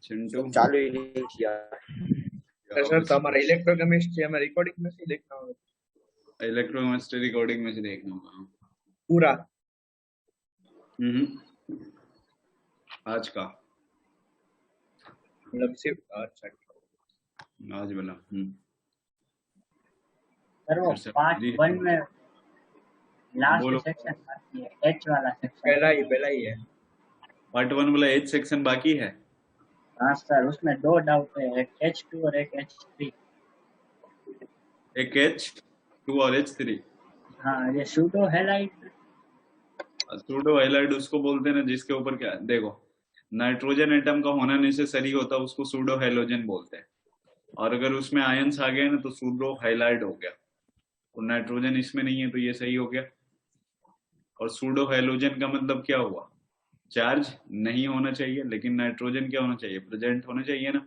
चिंटू चालू ही नहीं किया। सर तो हमारा इलेक्ट्रोकेमिस्ट्री हमें रिकॉर्डिंग में से देखना होगा। इलेक्ट्रोकेमिस्ट्री रिकॉर्डिंग में से देखना होगा पूरा। आज का मतलब सिर्फ अच्छा आज वाला सर वो सर, पार्ट जी। 1 में बोलो। लास्ट सेक्शन बाकी है, एच वाला सेक्शन। पहला ही है। पार्ट 1 वाला एच सेक्शन बाकी है। हाँ सर, उसमें 2 डाउट है, एक H2 और एक H3। एक H2 और H3। हाँ, ये सूडो हैलाइड। सूडो हैलाइड उसको बोलते हैं ना जिसके ऊपर क्या देखो, नाइट्रोजन एटम का होना नेसेसरी होता है, उसको सूडो हैलोजन बोलते हैं। और अगर उसमें आयंस आ गए ना तो सूडो हैलाइड हो गया। तो नाइट्रोजन इसमें नहीं है तो ये सही हो गया। और सूडो हैलोजन का मतलब क्या हुआ, चार्ज नहीं होना चाहिए, लेकिन नाइट्रोजन क्या होना चाहिए, प्रेजेंट होना चाहिए ना।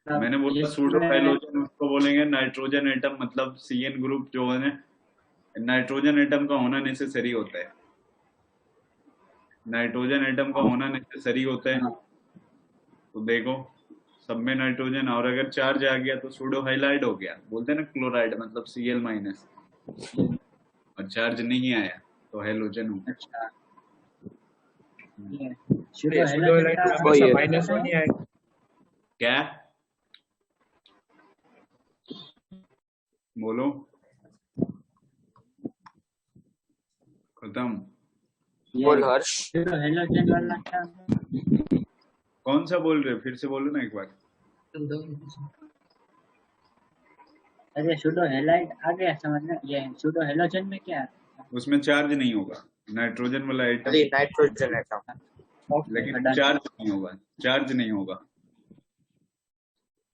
मैंने बोला सूडो हैलोजन उसको बोलेंगे नाइट्रोजन एटम, मतलब CN ग्रुप जो है नाइट्रोजन एटम का होना नेसेसरी होता है। नाइट्रोजन एटम का होना नेसेसरी होता है। तो देखो सब में नाइट्रोजन, और अगर चार्ज आ गया तो सूडो हाइलाइड हो गया, बोलते हैं ना क्लोराइड मतलब Cl-। और चार्ज नहीं आया तो हैलोजन हो। अच्छा, सूडो हैलाइड का माइनस नहीं आएगा क्या बोलो, खत्म। बोल हर्ष। सूडो हैलोजन वाला क्या? कौन सा बोल रहे हो, फिर से बोलो ना एक बार। अरे सूडो हैलाइड आ गया समझ में। ये सूडो हैलोजन में क्या है? उसमें चार्ज नहीं होगा, नाइट्रोजन वाला आइटम, नाइट्रोजन एटम, लेकिन चार्ज नहीं होगा, चार्ज नहीं होगा।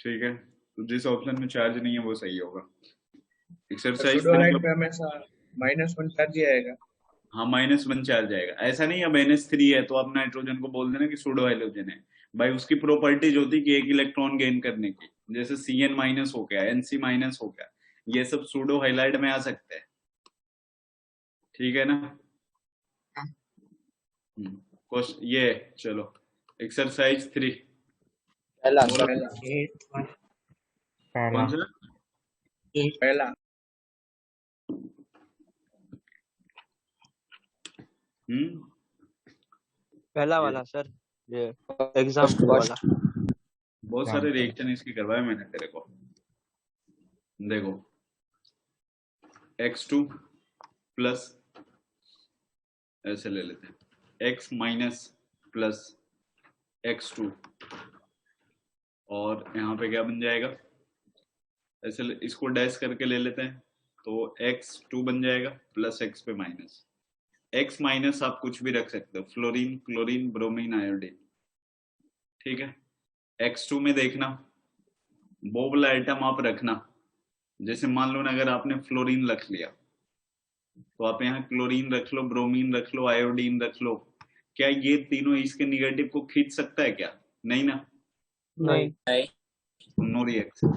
ठीक है, तो जिस ऑप्शन में चार्ज नहीं है वो सही होगा। एक्सरसाइज सूडो हैलाइड पे हमेशा -1 चार्ज ही आएगा। हाँ -1 चार्ज आएगा। ऐसा नहीं अब NH3 है तो आप नाइट्रोजन को बोल देना कि सूडो हाइड्रोजन है। भाई उसकी प्रॉपर्टीज होती कि एक इलेक्ट्रॉन गेन करने की, जैसे Cn- हो गया, Nc- हो गया, ये सब सूडो हाइलाइड में आ सकते हैं। ठीक है ना। क्वेश्चन ये चलो एक्सरसाइज 3 पहला कौन सा पहला पहला वाला सर, ये एग्जाम्पल वाला। बहुत सारे रिएक्शन इसके करवाए मैंने तेरे को। देखो X2 प्लस, ऐसे ले लेते हैं, X माइनस प्लस X2, और यहाँ पे क्या बन जाएगा, ऐसे इसको डैश करके ले लेते हैं तो X2 बन जाएगा प्लस X पे माइनस। X माइनस आप कुछ भी रख सकते हो, फ्लोरीन, क्लोरीन, ब्रोमीन, आयोडीन। ठीक है, X2 में देखना वो वाला आइटम आप रखना, जैसे मान लो ना अगर आपने फ्लोरीन रख लिया तो आप यहाँ क्लोरीन रख लो, ब्रोमीन रख लो, आयोडीन रख लो। क्या ये तीनों इसके निगेटिव को खींच सकता है क्या, नहीं ना, नहीं। No reaction.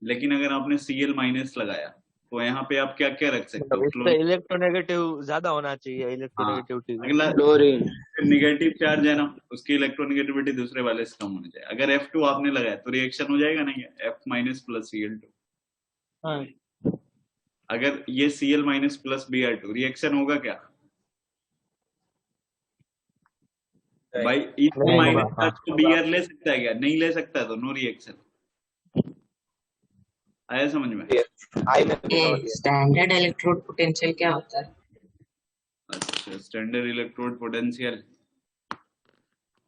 लेकिन अगर आपने Cl- लगाया तो यहाँ पे आप क्या क्या रख सकते हो, इस पे इलेक्ट्रोनेगेटिव ज्यादा होना चाहिए, इलेक्ट्रोनेगेटिविटी। अगला निगेटिव चार्ज है ना, उसकी इलेक्ट्रोनेगेटिविटी दूसरे वाले से कम होनी चाहिए। अगर F2 आपने लगाया तो रिएक्शन हो जाएगा नहीं, F- प्लस Cl2। हाँ। अगर ये Cl- प्लस Br2 रिएक्शन होगा क्या भाई, इसमें माइनस चार्ज को Br ले सकता है क्या, नहीं ले सकता, तो नो रिएक्शन। आया समझ में। स्टैंडर्ड इलेक्ट्रोड पोटेंशियल क्या होता है? अच्छा, स्टैंडर्ड इलेक्ट्रोड पोटेंशियल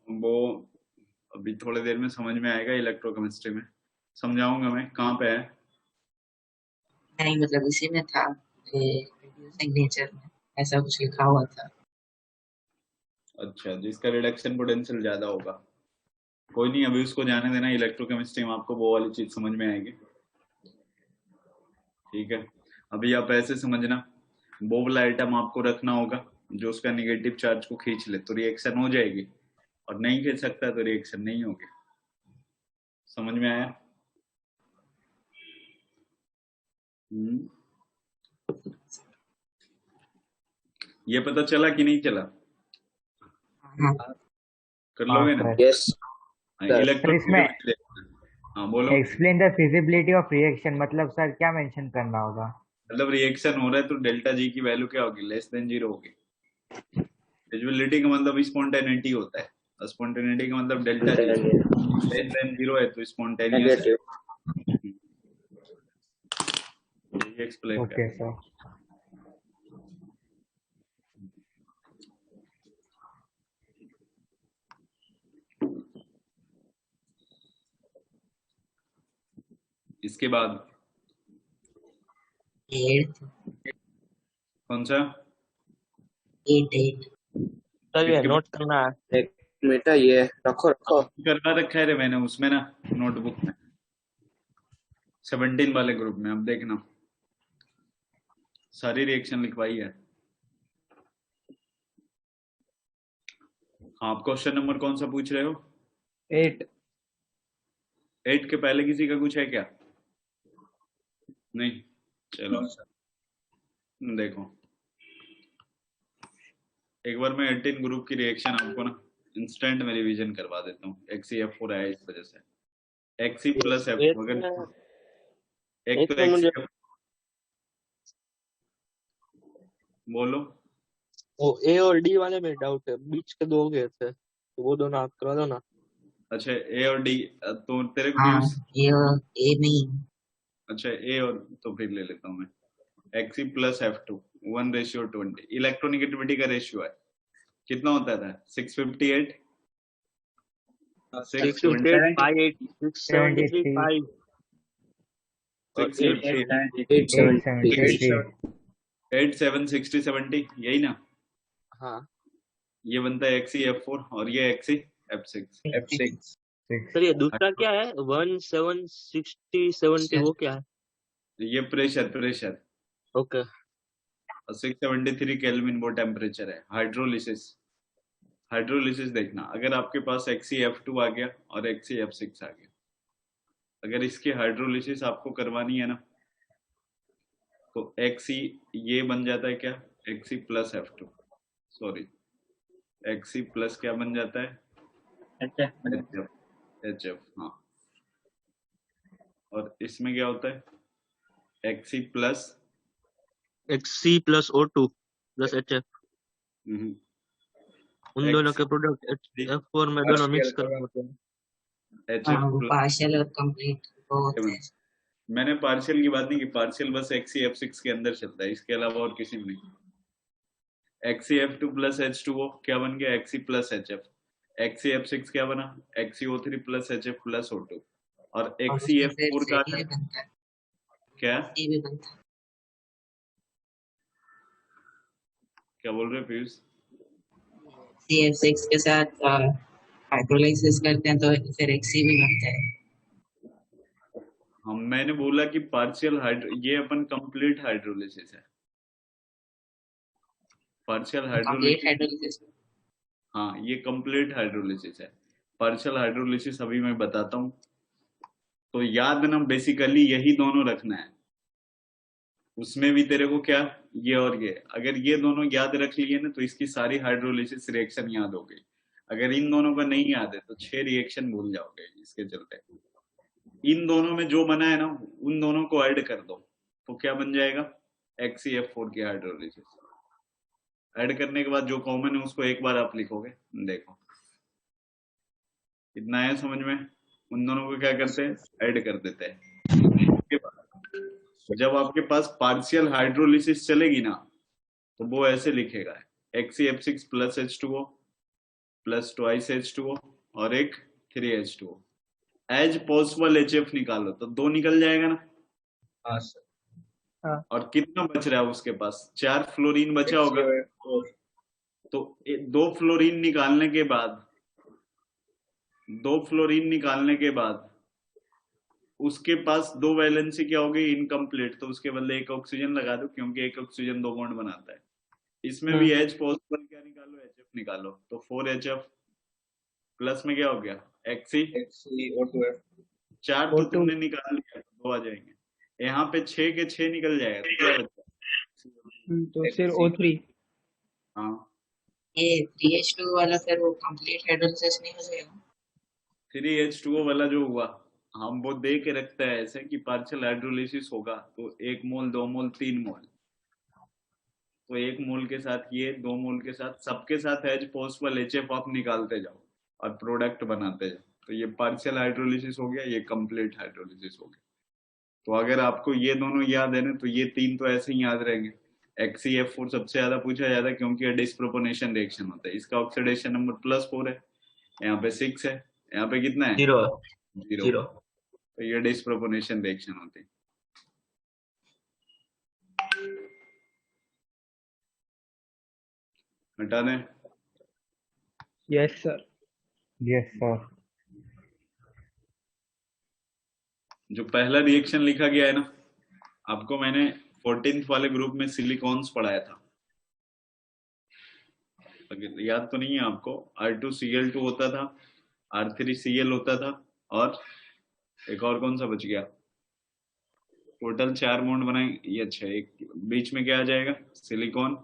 वो अभी थोड़ी देर में समझ में आएगा, इलेक्ट्रोकेमिस्ट्री में समझाऊंगा मैं। कहाँ पे है? नहीं मतलब इसी में था, सिग्नेचर में ऐसा कुछ लिखा हुआ था। अच्छा, जिसका रिडक्शन पोटेंशियल ज्यादा होगा। कोई नहीं, अभी उसको जाने देना, इलेक्ट्रोकेमिस्ट्री में आपको वो वाली चीज समझ में आएगी। ठीक है, अभी आप ऐसे समझना, वो वाला आइटम आपको रखना होगा जो उसका निगेटिव चार्ज को खींच ले तो रिएक्शन हो जाएगी, और नहीं खींच सकता तो रिएक्शन नहीं होगी। समझ में आया? ये पता चला कि नहीं चला? हाँ। कर लोगे ना? Sir Yes. सर इसमें इलेक्ट्रोफिजिसिटी। हाँ बोलो। Explain the feasibility of reaction मतलब सर क्या मेंशन करना होगा? मतलब रिएक्शन हो रहा है तो डेल्टा जी की वैल्यू क्या होगी? लेस देन 0 होगी। फिजिबिलिटी का मतलब स्पॉन्टेनिटी होता है, और स्पॉन्टेनिटी का मतलब डेल्टा जी लेस देन 0 है तो स्पॉन्टेनियस है। नेगेटिव। ये एक्सप्लेन ओके कर। सर। इसके बाद 8 कौन सा? 8 सर ये इसके नोट करना है। एक मिनट ये रखो रखो। करवा रखा है रे मैंने उसमें ना, नोटबुक में 17 वाले ग्रुप में। अब देखना सारी रिएक्शन लिखवाई है। आप क्वेश्चन नंबर कौन सा पूछ रहे हो? 8। 8 के पहले किसी का कुछ है क्या? नहीं, चलो देखो एक बार मैं 18 ग्रुप की रिएक्शन आपको ना इंस्टेंट में रिवीजन करवा देता हूँ। XeF4 आया इस वजह से। Xe प्लस F एक अगर में एक तो एक में मुझे XeF बोलो। वो ए और डी वाले में डाउट है, बीच के दो गए थे तो वो दोनों आप करा दो ना। अच्छा ए और डी, तो तेरे को हाँ व्यूज। ये नहीं। अच्छा ए और, तो फिर ले लेता हूँ मैं। Xe plus F2 1:20। इलेक्ट्रोनिगेटिविटी का रेशियो है कितना होता था? 658 658 580 673 73 5 और 658 873। 8760 70 यही ना? हाँ ये बनता है XeF4 और ये XeF6। F6। सर ये दूसरा क्या है 1760 70 वो क्या है? ये प्रेशर ओके 673 केल्विन वो टेम्परेचर है। हाइड्रोलिसिस देखना, अगर आपके पास XeF2 आ गया और XeF6 आ गया, अगर इसकी हाइड्रोलिसिस आपको करवानी है ना तो Xe ये बन जाता है क्या? Xe plus F2, sorry Xe plus क्या बन जाता है? HF। हाँ, और इसमें क्या होता है? Xe plus XC plus O2 plus HF उन दोनों के प्रोडक्ट F4 में दोनों मिक्स करके होते हैं। हाँ वो HF पार्शियल और कंप्लीट वो होते हैं। मैंने पार्शियल की बात नहीं की, पार्शियल बस XeF6 के अंदर चलता है, इसके अलावा और किसी में नहीं। XeF2 प्लस H2O क्या बन गया? Xe plus HF। XeF6 क्या बना? XeO3 plus HF plus O2। और और उसमें XeF4 फिर का ये बनता है, क्या ये भी बनता है। क्या बोल रहे हो पीयूष? CF6 के साथ हाइड्रोलाइसिस करते हैं तो फिर Xe भी बनता है। हम मैंने बोला कि पार्शियल ये अपन कंप्लीट हाइड्रोलिसिस है। Partial complete hydrolysis, hydrolysis. हाँ ये कंप्लीट हाइड्रोलिसिस है। पार्शियल हाइड्रोलिसिस अभी मैं बताता हूँ। तो याद ना, बेसिकली यही दोनों रखना है। उसमें भी तेरे को क्या, ये और ये, अगर ये दोनों याद रख लिए ना तो इसकी सारी हाइड्रोलिसिस रिएक्शन याद हो गई। अगर इन दोनों का नहीं याद है तो 6 रिएक्शन भूल जाओगे इसके चलते। इन दोनों में जो बना है ना उन दोनों को ऐड कर दो तो क्या बन जाएगा? XeF4 की हाइड्रोलिसिस। ऐड करने के बाद जो कॉमन है उसको एक बार आप लिखोगे। देखो इतना है समझ में? उन दोनों को क्या करते हैं? ऐड कर देते हैं। उसके बाद जब आपके पास पार्शियल हाइड्रोलिसिस चलेगी ना तो वो ऐसे लिखेगा XeF6 plus H2O plus twice H2O और एक 3H2O। एज पॉसिबल HF निकालो तो 2 निकल जाएगा ना। हाँ सर। और कितना बच रहा है उसके पास? 4 फ्लोरीन बचा होगा। तो 2 फ्लोरीन निकालने के बाद, 2 फ्लोरीन निकालने के बाद उसके पास 2 वैलेंसी क्या हो गई? इनकम्प्लीट। तो उसके बदले एक ऑक्सीजन लगा दो क्योंकि एक ऑक्सीजन 2 बॉन्ड बनाता है। इसमें भी एच पॉसिबल क्या निकालो? HF निकालो। तो 4HF प्लस में क्या हो गया? XeO2F। 4 तो तुमने निकाल लिया, 2 आ जाएंगे। यहाँ पे 6 के 6 निकल जाएगा तो क्या बचा? तो फिर O3। हाँ ये 3H2 वाला फिर वो कंप्लीट हाइड्रोलिसिस नहीं हो जाएगा? 3H2O वाला जो हुआ, हम वो दे के रखते हैं ऐसे कि पार्शियल हाइड्रोलिसिस होगा तो 1 मोल 2 मोल 3 मोल, तो 1 मोल के साथ ये 2 मोल के साथ सबके साथ एज पॉसिबल HF आप निकालते जाओ और प्रोडक्ट बनाते जाओ, तो ये पार्शियल हाइड्रोलिसिस हो गया, ये कंप्लीट हाइड्रोलिसिस हो गया। तो अगर आपको ये दोनों याद है ना तो ये 3 तो ऐसे ही याद रहेंगे। XeF4 सबसे ज्यादा पूछा जाता है क्योंकि ये डिस्प्रोपोर्शनल रिएक्शन होता है, इसका ऑक्सीडेशन नंबर +4 है, यहाँ पे 6 है, यहाँ पे कितना है 0 0, तो ये डिस्प्रोपोर्शनल रिएक्शन होती है। हटा दें। Yes sir. Yes sir. जो पहला रिएक्शन लिखा गया है ना, आपको मैंने 14th वाले ग्रुप में सिलिकॉन्स पढ़ाया था, याद तो नहीं है आपको? R2Cl2 होता था, R3Cl होता था, और एक और कौन सा बच गया? टोटल 4 बॉन्ड बनाए ये। अच्छा, एक बीच में क्या आ जाएगा? सिलिकॉन,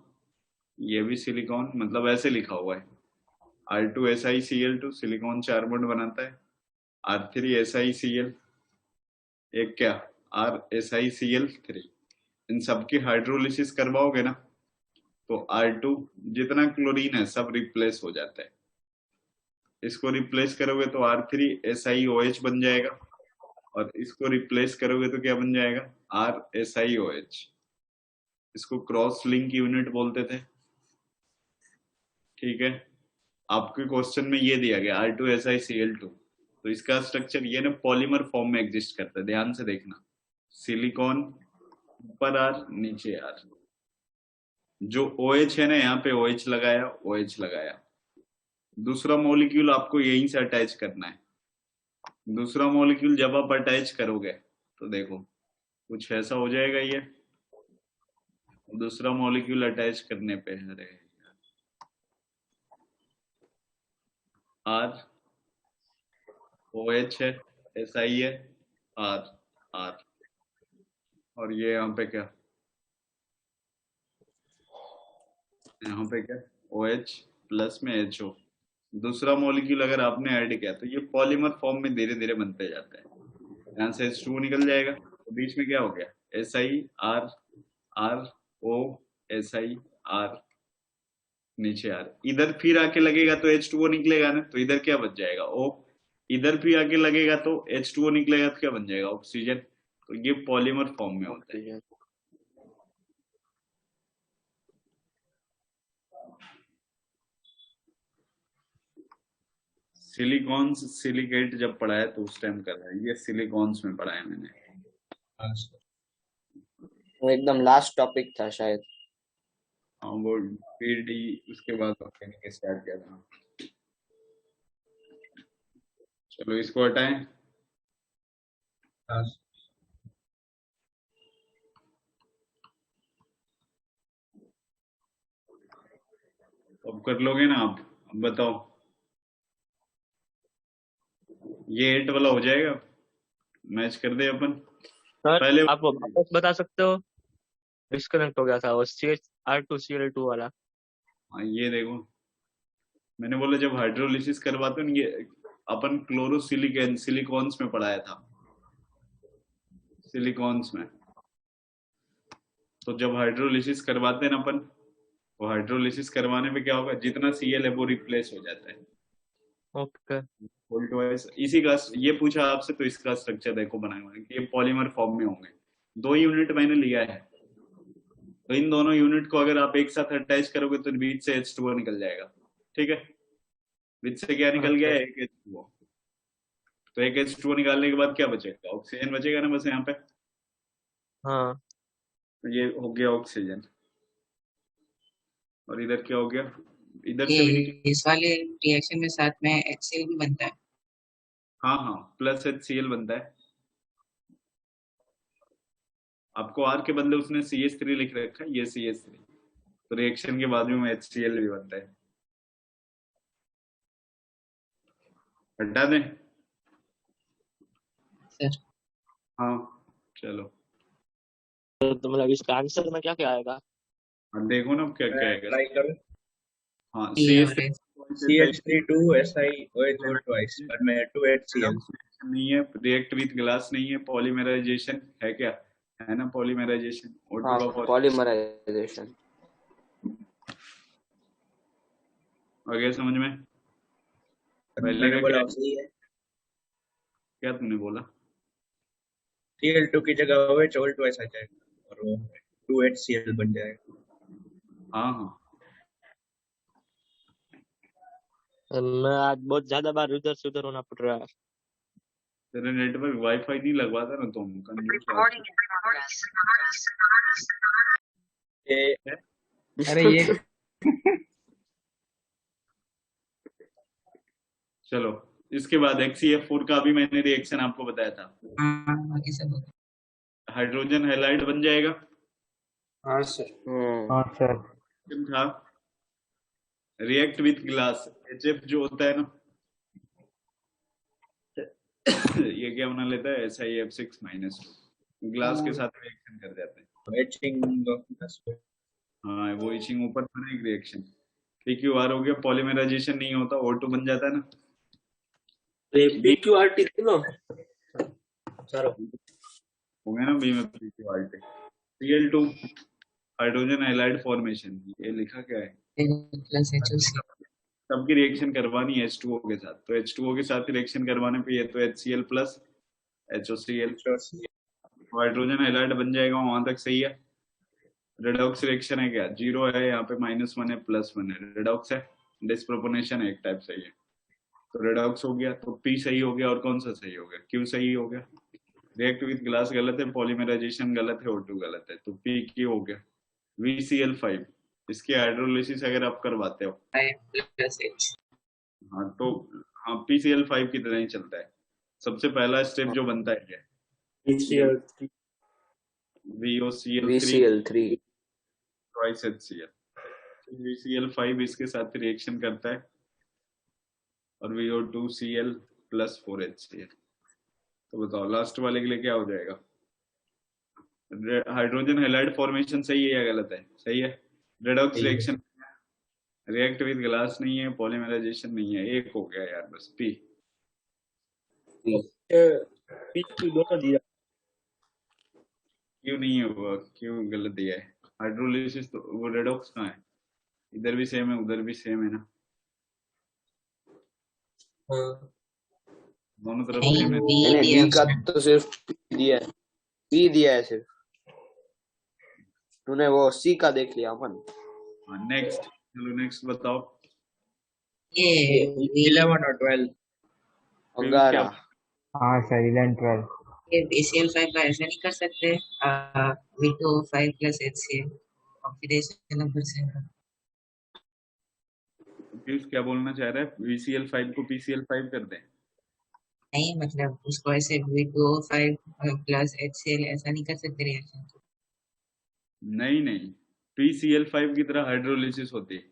ये भी सिलिकॉन, मतलब ऐसे लिखा हुआ है R2SiCl2, सिलिकॉन 4 बॉन्ड बनाता है, R3SiCl, एक क्या RSiCl3, इन सबकी हाइड्रोलिसिस करवाओगे ना तो R2 जितना क्लोरीन है सब रिप्लेस हो जाता है, इसको रिप्लेस करोगे तो R3SiOH बन जाएगा, और इसको रिप्लेस करोगे तो क्या बन जाएगा? RSiOH। इसको क्रॉस लिंक यूनिट बोलते थे, ठीक है। आपके क्वेश्चन में ये दिया गया R2SiCl2, तो इसका स्ट्रक्चर ये ना पॉलीमर फॉर्म में एग्जिस्ट करता है, ध्यान से देखना, सिलिकॉन ऊपर R नीचे R, जो OH है ना यहाँ पे OH लगाया, OH लगाया, दूसरा मॉलिक्यूल आपको यहीं से अटैच करना है। दूसरा मॉलिक्यूल जब आप अटैच करोगे तो देखो कुछ ऐसा हो जाएगा, ये दूसरा मॉलिक्यूल अटैच करने पे है R, OH है, SI है, R, R, और ये यहाँ पे क्या, यहाँ पे क्या OH प्लस में HO, दूसरा मॉलिक्यूल अगर आपने ऐड किया तो ये पॉलीमर फॉर्म में धीरे धीरे बनते जाता है। यहाँ से H2 निकल जाएगा, तो बीच में क्या हो गया? SI R, R O SI R, नीचे R, इधर फिर आके लगेगा तो H2O निकलेगा ना, तो इधर क्या बच जाएगा? O, इधर भी आके लगेगा तो H2O निकलेगा तो क्या बन जाएगा? ऑक्सीजन। तो ये पॉलीमर फॉर्म में होता है। सिलिकॉन्स सिलिकेट जब पढ़ाया तो उस टाइम कर रहा है, ये सिलिकॉन्स में पढ़ाया मैंने। वो एकदम लास्ट टॉपिक था शायद। हाँ, वो PD उसके बाद ऑर्गेनिक स्टार्ट किया था। चलो इसको हटाएं। अब कर लोगे ना आप? अब बताओ, ये 8 वाला हो जाएगा? मैच कर दे अपन। सर पहले आप वापस बता सकते हो? डिस्कनेक्ट हो गया था वो R2Cl2 वाला। हाँ, ये देखो, मैंने बोला जब हाइड्रोलिसिस करवाते हैं ये अपन क्लोरोसिलिकॉन सिलिकॉन्स में पढ़ाया था, सिलिकॉन्स में। तो जब हाइड्रोलिसिस करवाते हैं ना अपन, तो हाइड्रोलिसिस करवाने में क्या होगा, जितना Cl है वो रिप्लेस हो जाता है। ओके, वोल्ट वाइज इसी का ये पूछा आपसे, तो इसका स्ट्रक्चर देखो बनाया हुआ है कि ये पॉलीमर फॉर्म में होंगे। 2 यूनिट मैंने लिया है, तो इन दोनों यूनिट को अगर आप एक साथ अटैच करोगे तो बीच से H2O निकल जाएगा, ठीक है। बीच से क्या निकल गया? एक H2O। तो एक H2O निकालने के बाद क्या बचेगा? ऑक्सीजन बचेगा ना बस यहाँ पे। हाँ तो ये हो गया ऑक्सीजन, और इधर क्या हो गया? इधर से भी ये इस वाले रिएक्शन में साथ में HCl भी बनता है। हाँ हाँ, प्लस HCl बनता है। आपको R के बदले उसने CH3 लिख रखा है, ये CH3, तो रिएक्शन के बाद में HCl भी बनता है। हटा दें? सर हाँ चलो, तो मतलब इसका आंसर में क्या क्या आएगा? अब देखो ना क्या क्या आएगा। ट्राई करो। हाँ E सी और S। CH3 2SiOH और ट्वाइस पर में 2HCl। नहीं है, रिएक्ट विथ ग्लास नहीं है, पॉलीमराइजेशन है क्या, है ना पॉलीमराइजेशन, हाँ O2 का पॉलीमराइजेशन। आ गया समझ में। पहले मैंने का बोला क्या, वो सही है। क्या तुमने बोला? Cl2 की जगह OH और ट्वाइस आ जाएगा और वो 2HCl बन जाएगा। हाँ हाँ मैं आज बहुत ज्यादा बार उधर से उधर होना पड़ रहा है। तेरे नेटवर्क वाईफाई नहीं लगवाता ना तुम, कंजूस ये है। अरे ये चलो इसके बाद HCF4 का भी मैंने रिएक्शन आपको बताया था, हाँ बाकी सब होगा। हाइड्रोजन हैलाइड बन जाएगा। हाँ सर। हाँ सर। फिर था रिएक्ट विथ ग्लास, HF जो होता है ना ये क्या बना लेता है SiF6-2, ग्लास के साथ रिएक्शन कर जाते हैं। एचिंग ऑफ द हाँ वो इचिंग ऊपर था ना एक रिएक्शन, PQR हो गया, पॉलीमराइजेशन नहीं होता, O2 बन जाता है ना, PQRT तीनों चारों हो गया ना बी में PQRT। Cl2 hydrogen halide formation, ये लिखा क्या है, प्लस HOC। सबकी रिएक्शन करवानी है H2O के साथ, तो H2O के साथ रिएक्शन करवाने पे ये तो HCl plus HOCl, hydrogen halide बन जाएगा, वहां तक सही है। रेडॉक्स रिएक्शन है क्या, 0 है यहाँ पे, -1 है +1 है, रेडॉक्स है, डिस्प्रोपोर्शनेशन है एक टाइप सही है, तो रेडॉक्स हो गया, तो P सही हो गया, और कौन सा सही हो गया, Q सही हो गया। रिएक्ट विथ ग्लास गलत है, पॉलीमराइजेशन गलत है, O2 गलत है, तो PQ हो गया। VCl5 इसकी हाइड्रोलिसिस अगर आप करवाते हो, 5 प्लस H। हाँ तो हाँ PCl5 की तरह ही चलता है, सबसे पहला स्टेप जो बनता है क्या, PCL3 VOCl3 VCl3 twice HCl, VCl5 इसके साथ रिएक्शन करता है और VO2Cl प्लस 4HCl, तो बताओ लास्ट वाले के लिए क्या हो जाएगा, हाइड्रोजन हैलाइड फॉर्मेशन सही है या गलत है, सही है। Redox reaction, react with glass नहीं है, पॉलीमराइजेशन नहीं है, एक हो गया यार बस P। PQ दोनों दिया। क्यों नहीं है वो, क्यों गलत दिया है, हाइड्रोलिसिस तो वो रेडॉक्स कहाँ है, इधर भी सेम है उधर भी सेम है ना, दोनों तरफ नहीं सेम है। B मैंने दिया बी का उसने। तो सिर्फ P दिया है, P दिया है सिर्फ, तूने वो C का देख लिया अमन। नेक्स्ट, चलो नेक्स्ट बताओ। ये 11 और 12। 11। हाँ सर 11-12। ये BCl5 का ऐसा नहीं कर सकते, V2O5 plus HCl oxidation number से। पीयूष क्या बोलना चाह रहा है, VCl5 को PCl5 कर दें? नहीं मतलब उसको ऐसे V2O5 प्लस HCl ऐसा नहीं कर सकते रिएक्शन। नहीं नहीं, PCl5 की तरह हाइड्रोलिसिस होती है,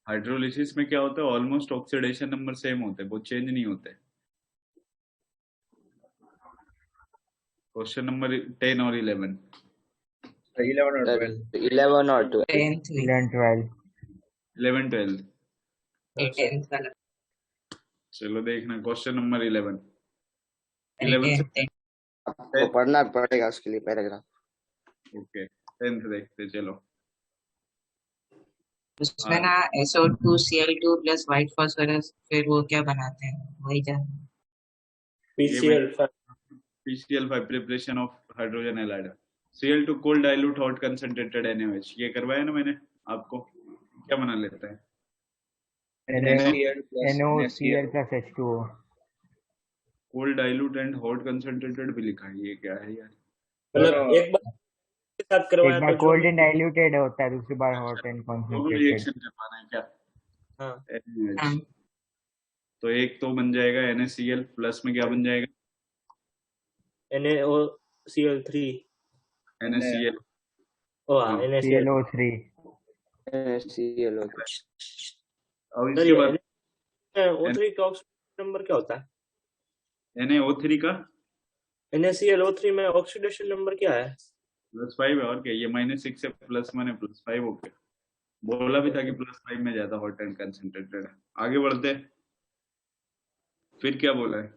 हाइड्रोलिसिस में क्या होता है, ऑलमोस्ट ऑक्सीडेशन नंबर सेम होते हैं, वो चेंज नहीं होते। क्वेश्चन नंबर 10 और 11। 11 और 12। 11 और 12। 10th में 11-12। 11 12। ये 10th वाला चलो देखना क्वेश्चन नंबर 11 पहले से 10th। आपको पढ़ना पड़ेगा उसके लिए पैराग्राफ। ओके 10th देखते चलो। उसमें ना SO2Cl2 प्लस व्हाइट फास्फोरस, फिर वो क्या बनाते हैं वही जानना। PCL5 PCl5 preparation of hydrogen halide, Cl2 cold dilute hot concentrated NaOH, ये करवाया ना मैंने आपको, क्या बना लेता है, NaCl plus NaCl plus H2O। Cold dilute and hot concentrated भी लिखा है, ये क्या है यार, मतलब एक बार के साथ एक करवाया बार तो कोल्ड एंड डाइल्यूटेड होता है, दूसरी बार हॉट एंड दोनों कॉन्सेंट्रेटेड। रिएक्शन करवाना है क्या, हाँ NaOH। हाँ तो एक तो बन जाएगा NaCl प्लस में क्या बन जाएगा, NaOCl3 NaCl, ओ हाँ हाँ। NaCl ClO3। NaCl और सर इसके बाद ये O3 का ऑक्सीडेशन नंबर क्या होता है? NaO3 का NaClO3 में ऑक्सीडेशन नंबर क्या है? +5 है, और क्या, ये -6 से +1 है, +5 हो गया। बोला भी था कि +5 में ज्यादा हॉट एंड कंसंट्रेटेड है। आगे बढ़ते हैं। फिर क्या बोला है?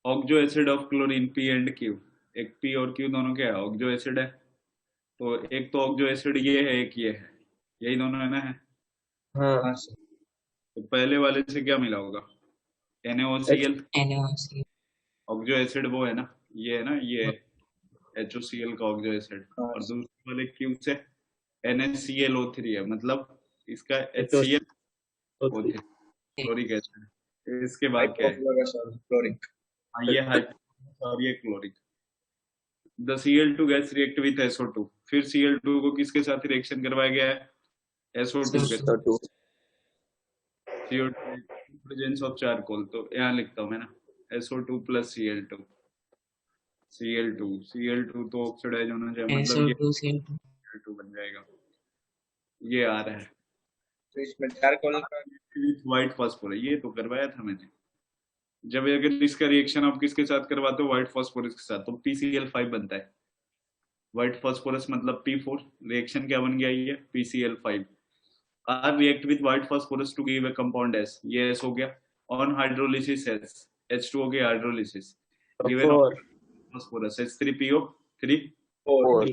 Oxo acid of chlorine P and Q। एक P और Q दोनों क्या है? ऑक्जो एसिड है। तो एक तो ऑक्जो एसिड ये है, एक ये है, यही दोनों है ना है। हाँ हाँ सर। तो पहले वाले से क्या मिला होगा? NaOCl। NaOC ऑक्जो एसिड वो है ना, ये है ना, ये HOCl का ऑक्जो एसिड। हाँ और सर। दूसरे वाले Q से NaClO3 है, मतलब इसका HCl HClO3 क्लोरिक एसिड। इसके बाद क्या है? हाइपोक्लोरस और क्लोरिक। हाँ, ये हाइड्रोजन और ये chloric. The Cl2 gas react with SO2। फिर Cl2 को किसके साथ रिएक्शन करवाया गया है? SO2 के तो साथ। To CO2 presence of charcoal. तो यहाँ लिखता हूँ मैं ना, SO2 प्लस Cl2। Cl2 तो ऑक्सीडाइज होना चाहिए, मतलब ये SO2 Cl2 बन जाएगा। ये आ रहा है तो इसमें चारकोल का विथ व्हाइट फास्फोरस, ये तो करवाया था मैंने। जब अगर इसका रिएक्शन आप किसके साथ करवाते हो? व्हाइट फास्फोरस के साथ, तो PCl5 बनता है। व्हाइट फास्फोरस मतलब P4। रिएक्शन क्या बन गया? ये PCl5। Are react with white phosphorus to give a compound S। ये S हो गया। ऑन हाइड्रोलिसिस S, H2 हो गया hydrolysis, given four phosphorus H3PO3 four.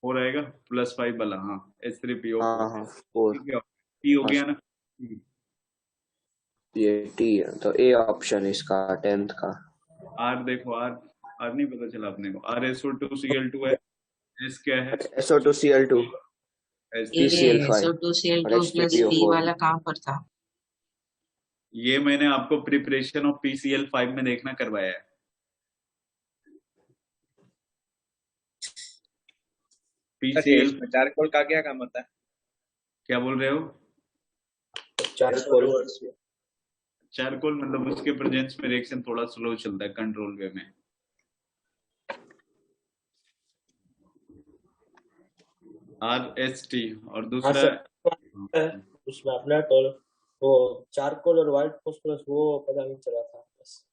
4 आएगा, +5 वाला। हाँ, H3PO4। हाँ हाँ 4 ठीक है, P हो गया ना। ये टी है तो ए ऑप्शन इसका 10th का। R देखो, R नहीं पता चला अपने को। RSO2Cl2 है। S क्या है? SO2Cl2 ये PCl5 और SO2Cl2 प्लस P H3PO4 वाला कहाँ पर था? ये मैंने आपको प्रिपरेशन ऑफ PCl5 में देखना करवाया है। अच्छा, PCl इसमें चारकोल का क्या काम होता है? क्या बोल रहे हो? चारकोल चारकोल मतलब उसके प्रेजेंस में रिएक्शन थोड़ा स्लो चलता है कंट्रोल वे में। RST और हाँ दूसरा सर, उसमें अपना तो वो चारकोल और व्हाइट फास्फोरस वो पता नहीं चला था बस।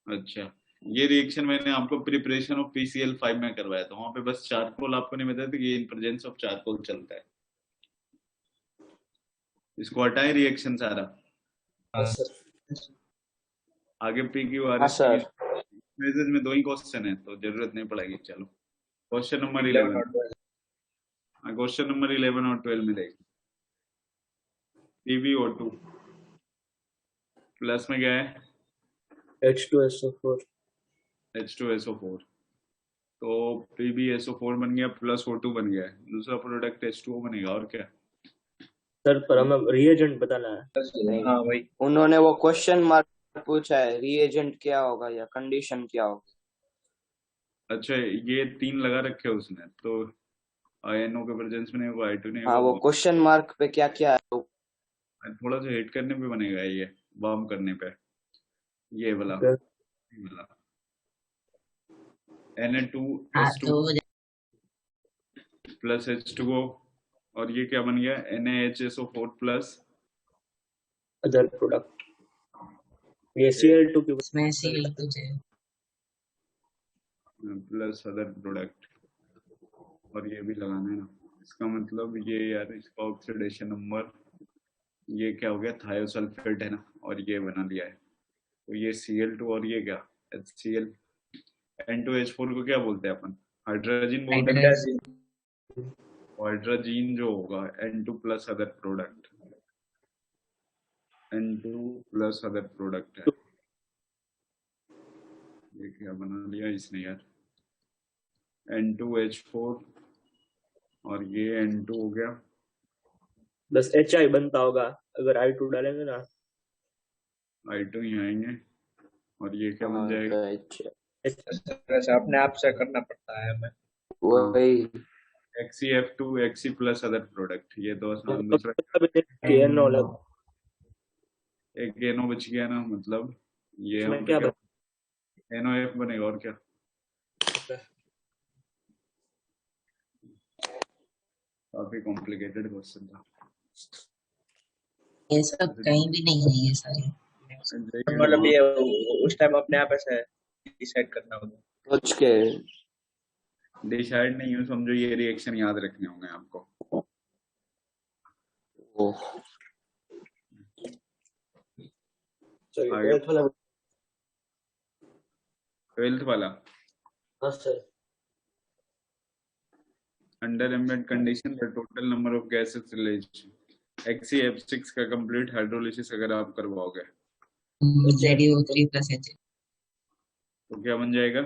अच्छा, ये रिएक्शन मैंने आपको प्रिपरेशन ऑफ PCl5 में करवाया था। वहां पे बस चारकोल आपको नहीं बताया था कि इन प्रेजेंस ऑफ चारकोल चलता है। इसको हटाए रिएक्शन सारा। हाँ सर आगे PQ हाँ RST सर मेजर में 2 ही क्वेश्चन है तो जरूरत नहीं पड़ेगी। चलो क्वेश्चन नंबर 11 11। और 12। क्वेश्चन नंबर 11 और 12 में देख, PbO2 प्लस में क्या है? H2SO4 H2SO4। तो PbSO4 बन गया, प्लस O2 बन गया है। दूसरा प्रोडक्ट H2O बनेगा। और क्या? सर, पर हमें रिएजेंट बताना है। नहीं, हाँ वही। उन्होंने वो क्वेश्चन मार्क पूछा है, रिएजेंट क्या होगा या कंडीशन क्या होगा। अच्छा, ये 3 लगा रखे हैं उसने, तो INO के प्रेजेंस में नहीं होगा, I2 नहीं हाँ वो होगा। क्वेश्चन मार्क पे क्या क्या है तो थोड़ा सा हिट करने पे बनेगा, ये वार्म करने पे। ये वाला हाँ Na2H2 तो प्लस H2O। और ये क्या बन गया? NaHSO4 plus other product. ये Cl2 की इसमें Cl2 है। Plus other product. और ये भी लगाना है ना। इसका मतलब ये यार, इसका ऑक्सीडेशन नंबर ये क्या हो गया? थायोसल्फेट है ना, और ये बना लिया है। तो ये Cl2 और ये क्या? HCl। N2H4 को क्या बोलते हैं अपन? हाइड्रोजन बोलते हैं। हाइड्रोजन। हाइड्रोजन जो होगा N2 plus other product, N2 plus other product है। ये क्या बना लिया इसने यार? N2H4 और ये N2 हो गया। प्लस HI बनता होगा अगर I2 डालेंगे ना। I2 यहाँ आएंगे और ये क्या बन जाएगा? इस तरह से अपने आप से करना पड़ता है हमें। वही XeF2 Xe plus other product, ये तो आसान। दूसरा NO लग एक NO बच गया ना, मतलब ये इसमें हम क्या NOF बनेगा। और क्या? काफी कॉम्प्लिकेटेड क्वेश्चन था। ये सब कहीं भी नहीं है ये सारे। मतलब ये उस टाइम अपने आप ऐसे डिसाइड करना होगा। सोच के डिसाइड नहीं हूँ, समझो ये रिएक्शन याद रखने होंगे आपको। ओह, चलिए आगे 12th वाला। 12th वाला, हाँ sir. Under embed condition the total number of gases release XeF6 का कंप्लीट हाइड्रोलिसिस अगर आप करवाओगे रेडियो 3 प्लस एच तो क्या बन जाएगा?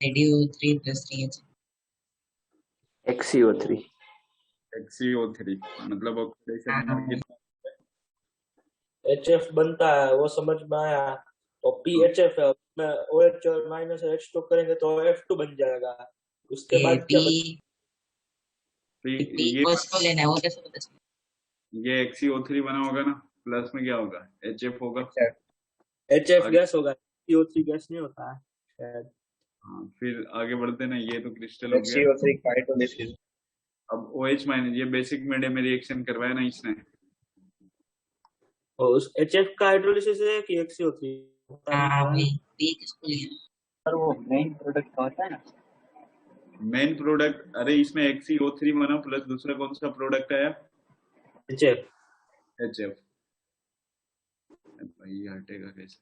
Radio 3 plus 3 H XeO3। XeO3 मतलब ऑक्सीडेशन नंबर कितना? HF बनता है वो समझ में आया, और PHF है उसमें OH और माइनस H2 करेंगे तो F2 बन जाएगा। उसके ये बाद पी क्या पी ये फर्स्ट को लेना है, वो कैसे पता चलेगा? ये XeO3 बना होगा ना, प्लस में क्या होगा? HF होगा। HF आगे- गैस होगा, CO3 गैस नहीं होता है शायद। हाँ, फिर आगे बढ़ते ना, ये तो क्रिस्टल हो गया। CO3 hydrolysis. अब OH माइनस, ये बेसिक मीडियम में रिएक्शन करवाया ना इसने, और उस HF का हाइड्रोलिसिस है कि XeO3? हाँ वही पी किसको लिया? सर वो मेन प्रोडक्ट का होता है ना। मेन प्रोडक्ट, अरे इसमें XeO3 बना प्लस दूसरा कौन सा प्रोडक्ट आया? HF। HF। भाई ये हटेगा कैसे?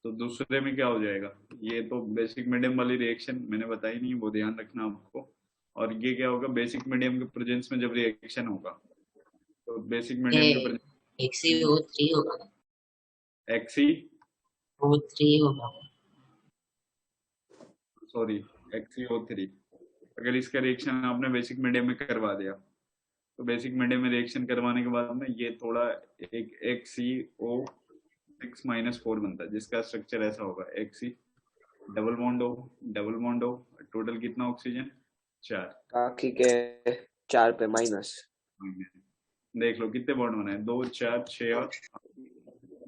तो दूसरे में क्या हो जाएगा? ये तो बेसिक मीडियम वाली रिएक्शन मैंने बताई नहीं, वो ध्यान रखना आपको। और ये क्या होगा? बेसिक मीडियम के प्रेजेंस में जब रिएक्शन होगा तो बेसिक मीडियम के प्रेजेंस XeO3 होगा, O3 होगा। XeO3, अगर इसका रिएक्शन आपने बेसिक मीडियम में करवा दिया तो बेसिक मीडियम में रिएक्शन करवाने के बाद ना ये थोड़ा एक XeO6-4 बनता है, जिसका स्ट्रक्चर ऐसा होगा। Xe डबल बॉन्ड हो, टोटल कितना ऑक्सीजन? 4। बाकी के 4 पे माइनस। देख लो कितने बॉन्ड बनाए, 2 4 6 और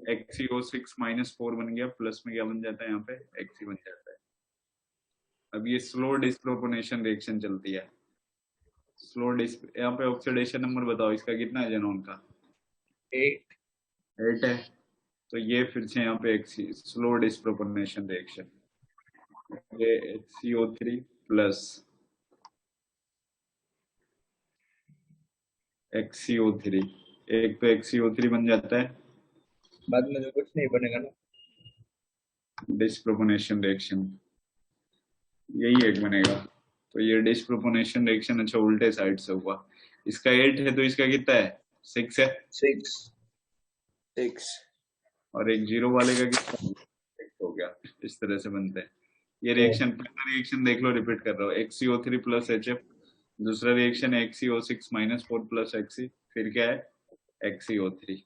XeO6-4 बन गया, प्लस में क्या बन जाता है यहाँ पे? Xe बन जाता है। अब ये स्लो डिस्प्रोपोर्शनेशन रिएक्शन चलती है। यहाँ पे ऑक्सीडेशन नंबर बताओ इसका कितना है जेनॉन का? 8 है। तो ये फिर से यहाँ पे स्लो डिस्प्रोपोर्शनेशन रिएक्शन, ये CO3 प्लस XeO3, एक तो XeO3 बन जाता है, बाद में तो कुछ नहीं बनेगा ना। डिस्प्रोपोर्शनेशन रिएक्शन यही एक बनेगा। तो ये डिस्प्रोपोर्शनेशन रिएक्शन अच्छा उल्टे साइड से हुआ। इसका 8 है तो इसका कितना है? 6 है। 6। और एक 0 वाले का कितना? 6 हो गया। इस तरह से बनते हैं ये रिएक्शन। पहला रिएक्शन देख लो, रिपीट कर रहा हूँ, XeO3 प्लस HF। दूसरा रिएक्शन XeO6-4 प्लस Xe, फिर क्या है? XeO3।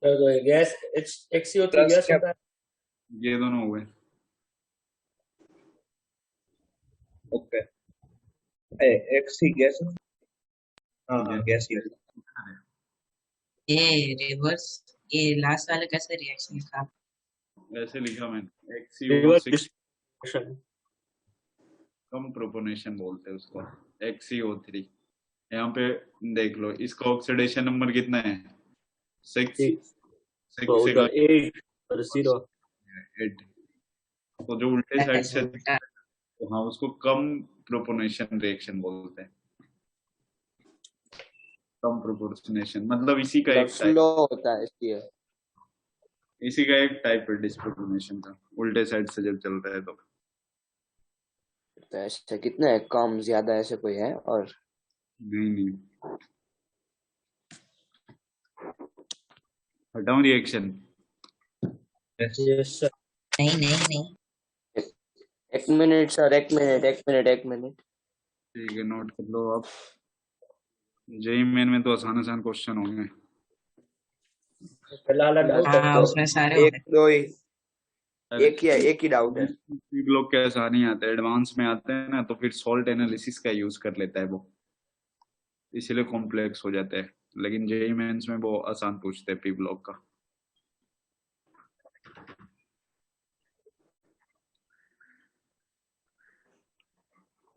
तो गैस XeO3 गैस होता है। ये दोनों हुए। Okay, Xe gas. हाँ गैस ही है। ये रिवर्स, ये लास्ट वाला कैसे रिएक्शन लिखा? ऐसे लिखा मैंने, रिवर्स XeO6 डिस्ट्रीब्यूशन। कम प्रोपोर्शनेशन बोलते हैं उसको, XeO3। यहाँ पे देख लो इसका ऑक्सीडेशन नंबर कितना है? 6 तो से उधर 8 और 0। 8। तो जो उल्टे साइड से उल्टा। तो हाँ उसको कम प्रोपोर्शनेशन रिएक्शन बोलते हैं। कम प्रोपोर्शनेशन मतलब इसी का एक टाइप, स्लो होता है इसलिए। इसी का एक टाइप है डिस्प्रोपोर्शनेशन का, उल्टे साइड से जब चलता है तो। ऐसे कितने है? कम ज्यादा ऐसे कोई है? और नहीं हटाऊं रिएक्शन? Yes sir. नहीं एक मिनट सर, एक मिनट। ठीक है, नोट कर लो आप। जेई मेन में तो आसान क्वेश्चन होंगे। पहला वाला डाउट हाँ उसमें सारे एक दो ही, एक ही डाउट है। लोग के आसान ही आते हैं, एडवांस में आते हैं ना तो फिर सॉल्ट एनालिसिस का यूज कर लेता है वो, इसीलिए कॉम्प्लेक्स हो जाते हैं। लेकिन जेई मेंस में वो आसान पूछते हैं पी ब्लॉक का।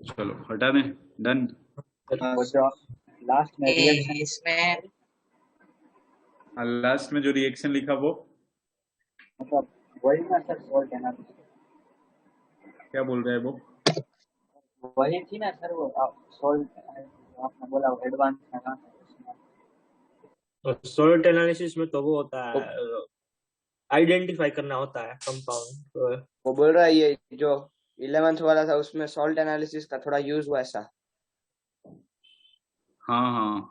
चलो हटा दें, डन। लास्ट में रिएक्शन इसमें लास्ट में जो रिएक्शन लिखा वो मतलब वही ना सर, सॉल्ट एनालिसिस। क्या बोल रहा है वो? वही थी ना सर वो सॉल्ट आपने बोला एडवांस में कहाँ था उसमें। और सोल्ट एनालिसिस में तो वो होता है, आइडेंटिफाई करना होता है कंपाउंड। तो वो बोल रहा है ये जो 11th वाला था उसमें सॉल्ट एनालिसिस का थोड़ा यूज हुआ ऐसा। हाँ हाँ,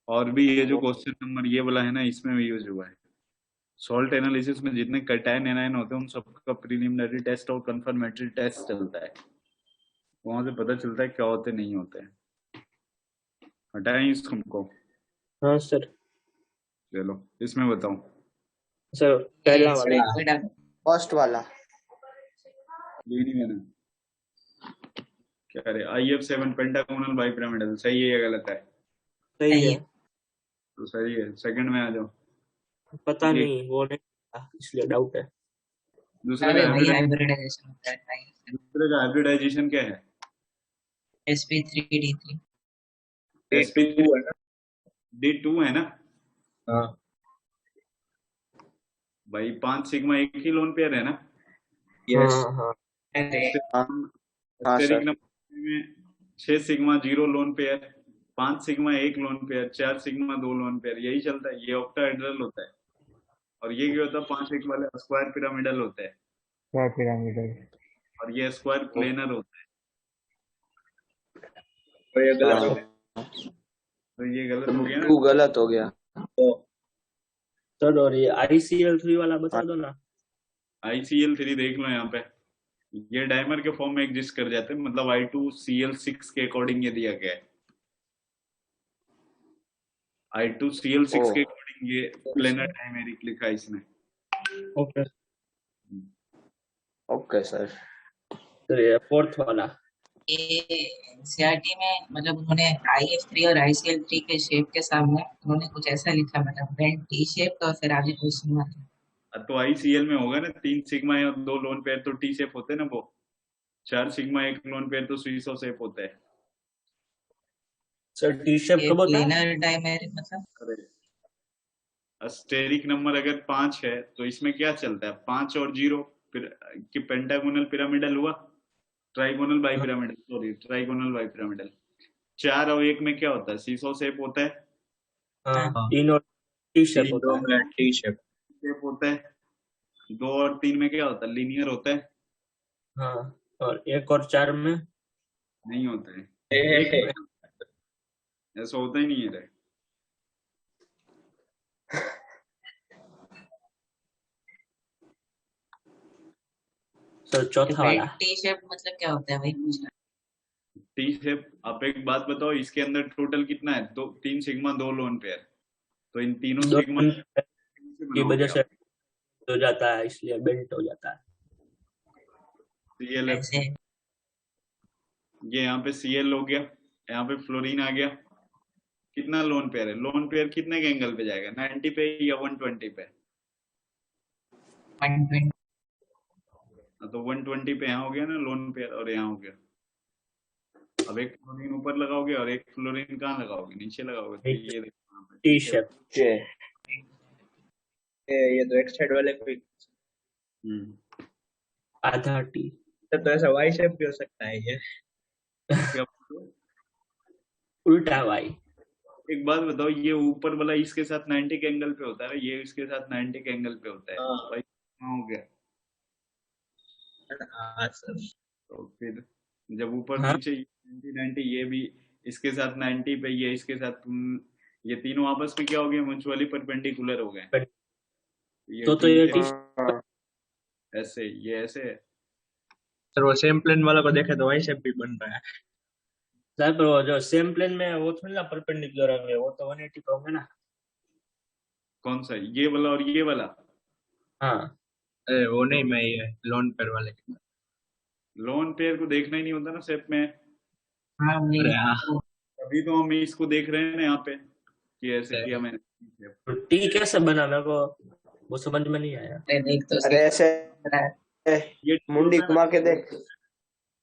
और भी ये जो क्वेश्चन नंबर ये वाला है ना, इसमें भी यूज हुआ है। सॉल्ट एनालिसिस में जितने कैटायन एनायन होते हैं उन सबका प्रीलिमिनरी टेस्ट और कंफर्मेटरी टेस्ट चलता है। वहां से पता चलता है क्या होते नहीं होते हैं। हटाएं इसको। हाँ सर। चलो इसमें बताओ। सर पहला वाला बेटा फर्स्ट वाला ये नहीं मैंने क्या रे, IF7 पेंटागोनल बाइपिरामिडल सही है या गलत है? सही सही है। है। तो सही है, सेकंड में आ जाओ। पता ये नहीं, वो नहीं पता, इसलिए डाउट है। दूसरे अरे का वही हाइब्रिडाइजेशन, हाइब्रिडाइजेशन होता है। दूसरे का हाइब्रिडाइजेशन क्या है? sp3d3। sp3 D2 है ना? D2 है ना हाँ भाई? 5 सिग्मा एक ही लोन पेयर है ना? यस। हाँ हाँ अरे हाँ स्टेरिक सर। नंबर में 6 sigma 0 lone pair, 5 sigma 1 lone pair, 4 sigma 2 lone pair, यही चलता है। ये ऑक्टाहेड्रल होता है। और ये क्या होता है? 5 एक वाले स्क्वायर पिरामिडल होते हैं। क्या पिरामिडल? और ये स्क्वायर प्लेनर होता है। तो ये गलत हो हाँ तो ये गलत हो गया ना। 2 गलत हो गया। तो सर। और ये ICL3 वाला बता दो ना। ICL3 देख लो यहाँ पे, ये डायमर के फॉर्म में एग्जिस्ट कर जाते हैं, मतलब I2CL6 के अकॉर्डिंग ये दिया गया है। I2CL6 ओ के अकॉर्डिंग ये प्लेनर डायमेरिक लिखा है इसने। ओके। Okay sir. तो ये फोर्थ वाला। ये एनसीईआरटी में मतलब उन्होंने IF3 और ICL3 के शेप के सामने उन्होंने कुछ ऐसा लिखा, मतलब बेंट टी शेप और फिर आगे क्वेश्चन मार्क। तो ICL में होगा ना, 3 सिग्मा या 2 लोन पेयर तो टी शेप होते हैं ना वो, 4 सिग्मा 1 लोन पेयर तो सीसो शेप होता है। सर टी शेप ये कब होता है? प्लेनर डायमेरिक मतलब अरे स्टेरिक नंबर अगर 5 है तो इसमें क्या चलता है? 5 और 0 फिर कि पेंटागोनल पिरामिडल हुआ, trigonal bi pyramidal, sorry trigonal bi pyramidal. 4 और 1 में क्या होता है? सीसो शेप होता है। हाँ हाँ। 3 और टी शेप 3 होता है। में टी शेप। शेप होता है। 2 और 3 में क्या होता है? लीनियर होता है। हाँ। और 1 और 4 में नहीं होता है। ए, एक में ऐसा होता ही नहीं है रे। सर चौथा वाला। बेंट टी शेप मतलब क्या होता है, वही पूछ रहा टी शेप, आप एक बात बताओ, इसके अंदर टोटल कितना है? 3 सिग्मा 2 लोन पेयर, तो इन तीनों दो सिग्मा से की वजह बनाओगे से आप। हो जाता है, इसलिए बेंट हो जाता है। CL है। है, ऐसे ये यहाँ पे CL हो गया, यहाँ पे फ्लोरीन आ गया। कितना लोन पेयर है? लोन पेयर कितने के एंगल पे जाएगा? 90 पे या 120 पे? 120। तो 120 पे यहाँ हो गया ना लोन पेयर, और यहाँ हो गया। अब एक फ्लोरीन ऊपर लगाओगे और एक फ्लोरीन कहाँ लगाओगे? नीचे लगाओगे। तो ये देखो यहाँ पे टी शेप। ये तो एक साइड वाले को आधा टी। तो ऐसा वाई शेप भी हो सकता है ये। क्या बोलते हो? उल्टा वाई। एक बात बताओ, ये ऊपर वाला इसके साथ 90 के एंगल पे होता है, ये इसके साथ 90 के एंगल पे होता है। हाँ। तो भाई कहाँ हो गया? हाँ सर। तो फिर जब ऊपर हाँ। नीचे 90 ये भी इसके साथ 90 पे, ये इसके साथ ये तीनों आपस में क्या हो गए? म्यूचुअली परपेंडिकुलर हो गए। ये तो ये टी टी ऐसे, ये ऐसे है। सर वो सेम प्लेन वाला को देखे तो वाई शेप भी बन रहा है। सर पर वो जो सेम प्लेन में वो थोड़ी ना परपेंडिकुलर होंगे, वो तो 180 पे होंगे ना। कौन सा? ये वाला और ये वाला? हाँ। अरे वो नहीं, मैं ये लोन पेयर वाले की बात। लोन पेयर को देखना ही नहीं होता ना शेप में। हाँ वही। अरे हाँ। अभी तो हम इसको देख रहे हैं ना यहाँ पे कि ऐसे किया मैंने। तो टी कैसे बना, मेरे को वो समझ में नहीं आया। अरे देख तो अरे ऐसे ये मुंडी घुमा के देख।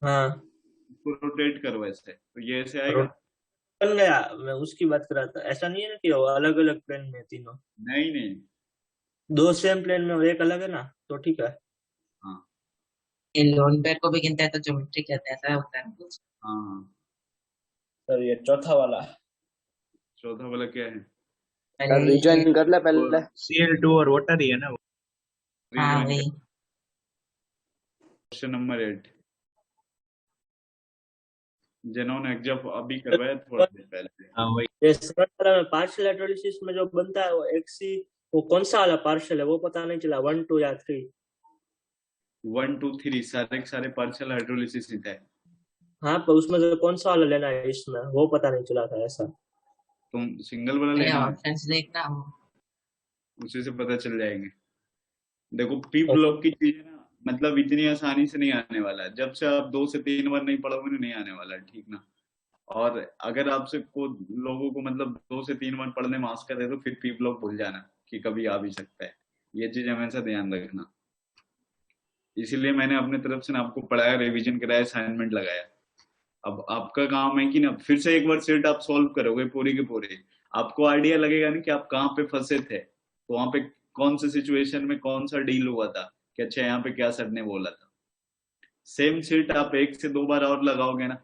हाँ इसको रोटेट करो ऐसे, तो ये ऐसे आएगा। बन गया। मैं उसकी बात कर रहा था। ऐसा नहीं है ना कि वो अलग अलग प्लेन में तीनों, नहीं नहीं, 2 सेम प्लेन में और एक अलग है ना, तो ठीक है। हाँ ये लोन पेयर को भी गिनते हैं तो ज्योमेट्री कहते हैं, ऐसा होता है ना कुछ। हाँ हाँ। सर ये चौथा वाला। चौथा वाला क्या है? सर रीजन कर ले पहले। Cl2 और वाटर ही है ना वो। हाँ Rejoin वही। क्वेश्चन नंबर 8, जिन्होंने एग्जाम अभी करवाया थोड़ा देर पहले। हाँ वही। ये सेकंड वाला में पार्शियल इलेक्ट्रोलिसिस में जो बनता है वो एक्सी, वो कौन सा वाला पार्शियल है वो पता नहीं चला, 1 2 या 3। 1 2 3 सारे के सारे पार्शियल हाइड्रोलिसिस ही थे। हाँ पर उसमें से कौन सा वाला लेना है इसमें वो पता नहीं चला था ऐसा। तुम सिंगल वाला अरे लेना है, ऑप्शंस देखना। उसी से पता चल जाएंगे। देखो पी ब्लॉक की चीजें ना मतलब इतनी आसानी से नहीं आने वाला है, जब से आप 2 से 3 बार नहीं पढ़ोगे ना नहीं आने वाला है, ठीक ना। और अगर आपसे को लोगों को मतलब 2 से 3 बार पढ़ने में आस्कर है तो फिर पी ब्लॉक भूल जाना कि कभी आ भी सकता है, ये चीज हमेशा ध्यान रखना। इसीलिए मैंने अपने तरफ से ना आपको पढ़ाया, रिवीजन कराया, असाइनमेंट लगाया। अब आपका काम है कि ना फिर से एक बार सेट आप सॉल्व करोगे पूरी के पूरे, आपको आइडिया लगेगा ना कि आप कहाँ पे फंसे थे, तो वहां पे कौन से सिचुएशन में कौन सा डील हुआ था कि अच्छा यहाँ पे क्या सर ने बोला था। सेम सीट आप 1 से 2 बार और लगाओगे ना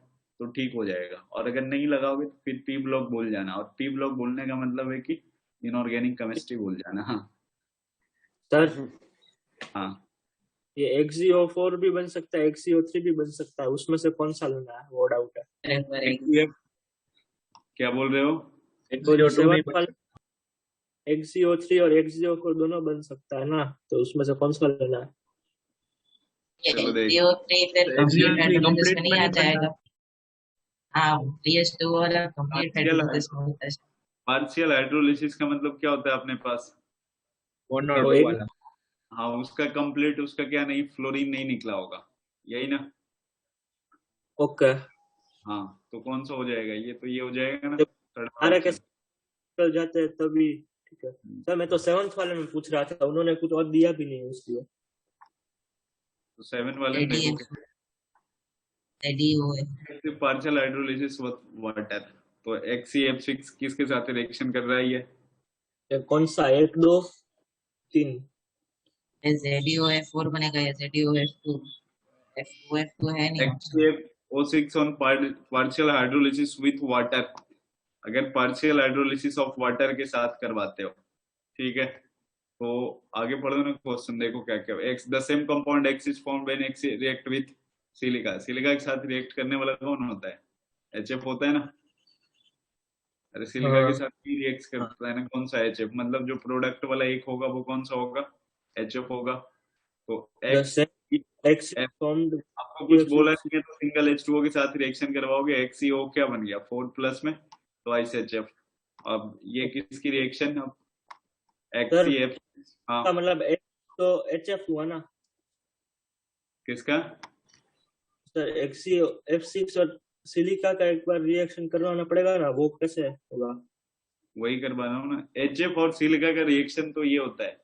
तो ठीक हो जाएगा, और अगर नहीं लगाओगे तो फिर पी ब्लॉक भूल जाना, और पी ब्लॉक भूलने का मतलब है कि इनऑर्गेनिक केमिस्ट्री भूल जाना। हाँ सर हाँ। ये XeO4 भी बन सकता है, XeO3 भी बन सकता है, उसमें से कौन सा लेना है वो डाउट है। क्या बोल रहे हो? तो जो XeO2 नहीं 7th वाला XeO3 और XeO4 दोनों बन सकता है ना, तो उसमें से कौन सा लेना है। चलो देख, CO3 फिर कंप्लीट XeO3 हाइड्रोलिसिस कंप्लीट में में नहीं आ नहीं बनना। जाएगा। हाँ PS2 वाला कंप्लीट पार्शियल हाइड्रोलिसिस में होता है। पार्शियल हाइड्रोलिसिस का मतलब क्या होता है अपने पास? 1 तो और 2 एक वाला। हाँ उसका कंप्लीट, उसका क्या नहीं, फ्लोरीन नहीं निकला होगा, यही ना। ओके। हाँ तो कौन सा हो जाएगा ये, तो ये हो जाएगा ना जब थर्ड सारे के ऑप्शन। चल जाते हैं तभी ठीक है। सर मैं तो 7th वाले में पूछ रहा था, उन्होंने कुछ और दिया भी नहीं उसलिए। तो 7 वाले में देखो पार्शियल हाइड्रोलिसिस वाटर, तो XeF6 किसके साथ रिएक्शन कर रहा है ये? ये कौन सा 1 2 3 ZeO4 बनेगा या ZeOF2। F2 है नहीं option. XeO6 on partial hydrolysis with water, अगर पार्शियल हाइड्रोलिसिस ऑफ वाटर के साथ करवाते हो, ठीक है, तो आगे पढ़ो ना क्वेश्चन, देखो क्या क्या। X the same compound x is formed when x react with silica, silica के साथ रिएक्ट करने वाला कौन होता है? HF होता है ना। अरे सिलिका के हाँ साथ भी रिएक्ट करता है ना, कौन सा HF, मतलब जो प्रोडक्ट वाला एक होगा वो कौन सा होगा? HF होगा। तो the X same x F, formed आपको कुछ बोला नहीं है तो सिंगल H2O के साथ रिएक्शन करवाओगे, XeO क्या बन गया 4 प्लस में ट्वाइस HF। अब ये किसकी रिएक्शन है? Sir XeF। हाँ का मतलब एक तो HF हुआ ना किसका? सर, F6 और सिलिका का एक बार रिएक्शन करवाना पड़ेगा ना, वो कैसे होगा। वही करवा रहा हूँ ना, HF और सिलिका का रिएक्शन तो ये होता है,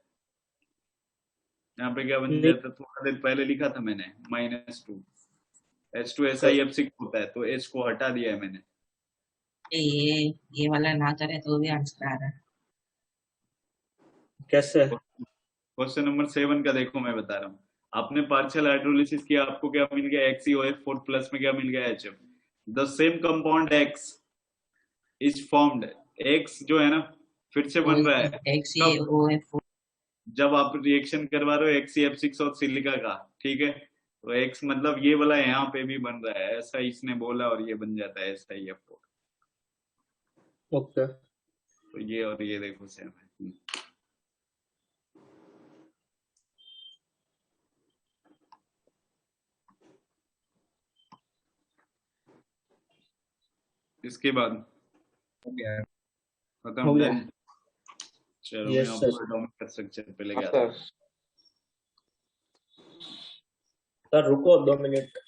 यहाँ पे क्या बन नहीं जाता है थोड़ा देर पहले लिखा था मैंने, -2 H2 सर SiF6 होता है, तो H को हटा दिया है मैंने। ये वाला ना करे तो भी आंसर आ रहा है। कैसे। क्वेश्चन नंबर 7 का देखो, मैं बता रहा हूँ। आपने पार्शियल हाइड्रोलिसिस किया, आपको क्या मिल गया? XeOF4 प्लस में क्या मिल गया? HF। The same compound X is formed, X जो है ना फिर से बन रहा है कब? XeOF4 जब आप रिएक्शन करवा रहे हो XeF6 और सिलिका का, ठीक है, तो X मतलब ये वाला यहाँ पे भी बन रहा है, ऐसा इसने बोला और ये बन जाता है SiF4। ओके। तो ये और ये देखो सेम है। इसके बाद हो गया है। खत्म हो गया। डन। चलो मैं यस आपको सर। एटॉमिक स्ट्रक्चर पे लेके आता हूँ। सर रुको 2 मिनट,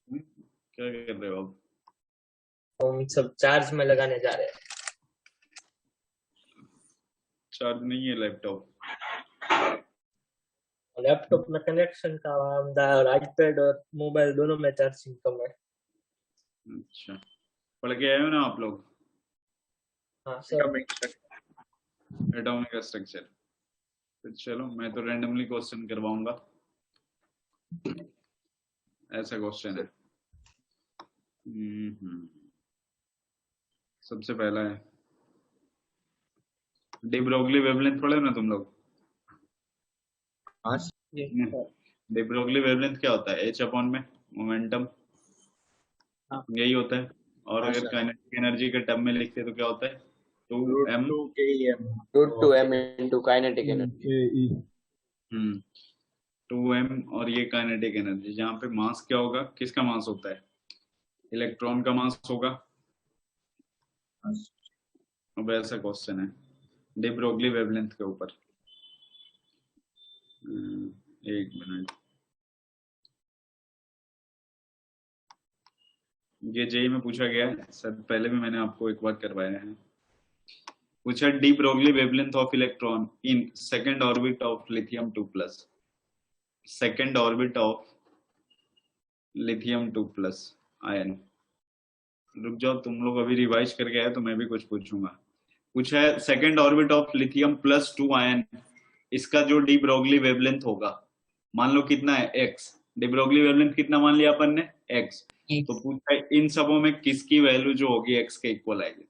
क्या कर रहे हो अब? हम सब चार्ज में लगाने जा रहे हैं। चार्ज नहीं है लैपटॉप? लैपटॉप में कनेक्शन का और आईपैड और मोबाइल दोनों में चार्जिंग कम है। अच्छा पढ़ के आए हो ना आप लोग हाँ सर। Atomic structure? तो चलो मैं तो रैंडमली क्वेश्चन करवाऊंगा, ऐसा क्वेश्चन है। सबसे पहला है डी ब्रोगली वेवलेंथ पढ़े ना तुम लोग? हाँ डी ब्रोगली वेवलेंथ क्या होता है? एच अपॉन में मोमेंटम, हाँ। यही होता है। और हाँ अगर सर। काइनेटिक एनर्जी के टर्म में लिखते तो क्या होता है? 2m root 2 root two M into kinetic energy. 2m और ये काइनेटिक एनर्जी, जहाँ पे मास क्या होगा? किसका मास होता है? इलेक्ट्रॉन का मास होगा। अब ऐसा क्वेश्चन है डी ब्रोगली वेवलेंथ के ऊपर। एक मिनट, ये जेई में पूछा गया है सर, पहले भी मैंने आपको एक बार करवाया है। पूछा D Broglie wavelength of electron in second orbit of lithium 2+, second orbit of lithium 2+ ion. रुक जाओ, तुम लोग अभी रिवाइज करके आए तो मैं भी कुछ पूछूंगा। पूछा है second orbit of lithium +2 ion, इसका जो डी ब्रोगली वेवलेंथ होगा, मान लो कितना है? x। डी ब्रोगली वेवलेंथ कितना मान लिया अपन ने? x। तो पूछा है इन सबों में किसकी वैल्यू जो होगी x के इक्वल आएगी?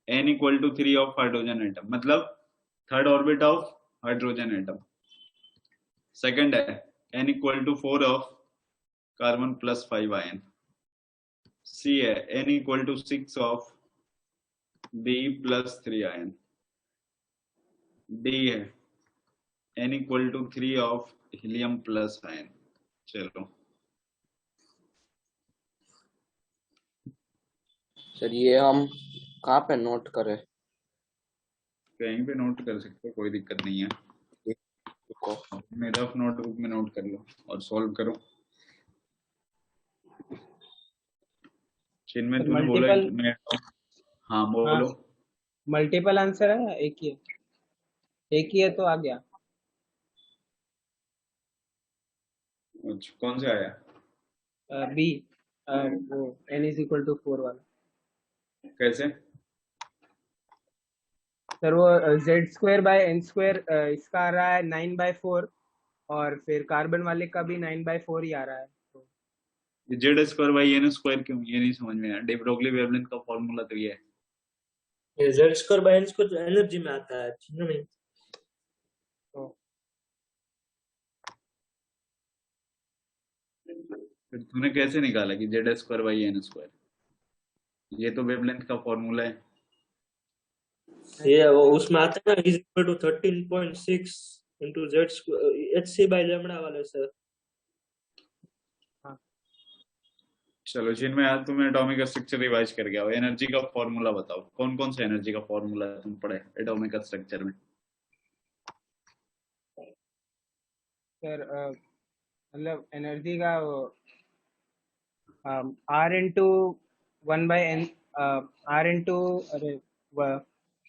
n = 3 ऑफ हाइड्रोजन एटम, मतलब third orbit of hydrogen atom. Second है n = 4 ऑफ कार्बन +5 आयन। सी है n = 6 of B+3 ion. D है n = 3 of helium plus ion. चलो सर ये हम कहाँ पे नोट करें? कहीं पे नोट कर सकते हो, कोई दिक्कत नहीं है। मेरा नोटबुक में नोट कर लो और सॉल्व करो। जिनमें तूने बोला कि मैं, हाँ बोलो। मल्टीपल आंसर है, एक ही है? एक ही है तो आ गया। अच्छा, कौन से आया? बी, वो n = 4 वाला। कैसे? सर वो Z²/n², इसका आ रहा है 9/4, और फिर कार्बन वाले का भी 9/4 ही आ रहा है। तो Z²/n² क्यों? ये नहीं समझ में आया। डी ब्रोगली वेवलेंथ का फॉर्मूला तो ये है। ये Z²/n² तो एनर्जी में आता है, चिन्ह में। फिर तूने कैसे निकाला कि Z²/n²? ये तो वेवलेंथ का फॉर्मूला है। ये वो उसमें आता है ना, = 13.6 into hc/λ वाले सर। चलो जिनमें आज तुम्हें एटॉमिक स्ट्रक्चर रिवाइज कर गया हो, एनर्जी का फॉर्मूला बताओ। कौन कौन सा एनर्जी का फॉर्मूला तुम पढ़े एटॉमिक स्ट्रक्चर में? सर मतलब एनर्जी का R इंटू 1/n, अरे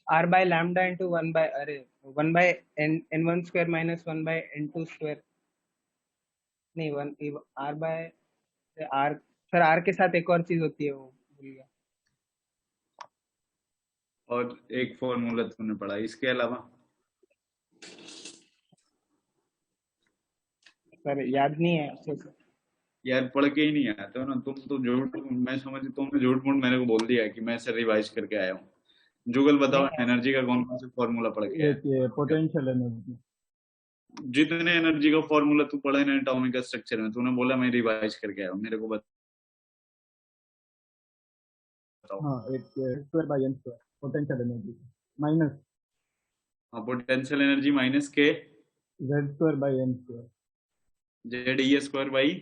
R/λ into 1/n1² minus 1/n2²। नहीं, R सर, R के साथ एक और चीज होती है, वो भूल गया। और एक फॉर्मूला तुमने पढ़ा इसके अलावा? सर याद नहीं है अच्छे से। यार पढ़ के ही नहीं आया तो ना तुम तो झूठ, मैं समझ तुमने झूठ मूठ मेरे को बोल दिया कि मैं से रिवाइज करके आया हूँ। जुगल बताओ एनर्जी का कौन कौन से फॉर्मूला पढ़ के आया? Potential energy. जितने एनर्जी का फॉर्मूला तू पढ़ा है ना एटॉमिक स्ट्रक्चर में, तूने बोला मैं रिवाइज करके आया हूँ, मेरे को बताओ। हाँ, एक Z²/n² पोटेंशियल एनर्जी माइनस। हाँ, पोटेंशियल एनर्जी माइनस के Z²/n²। ZE²/,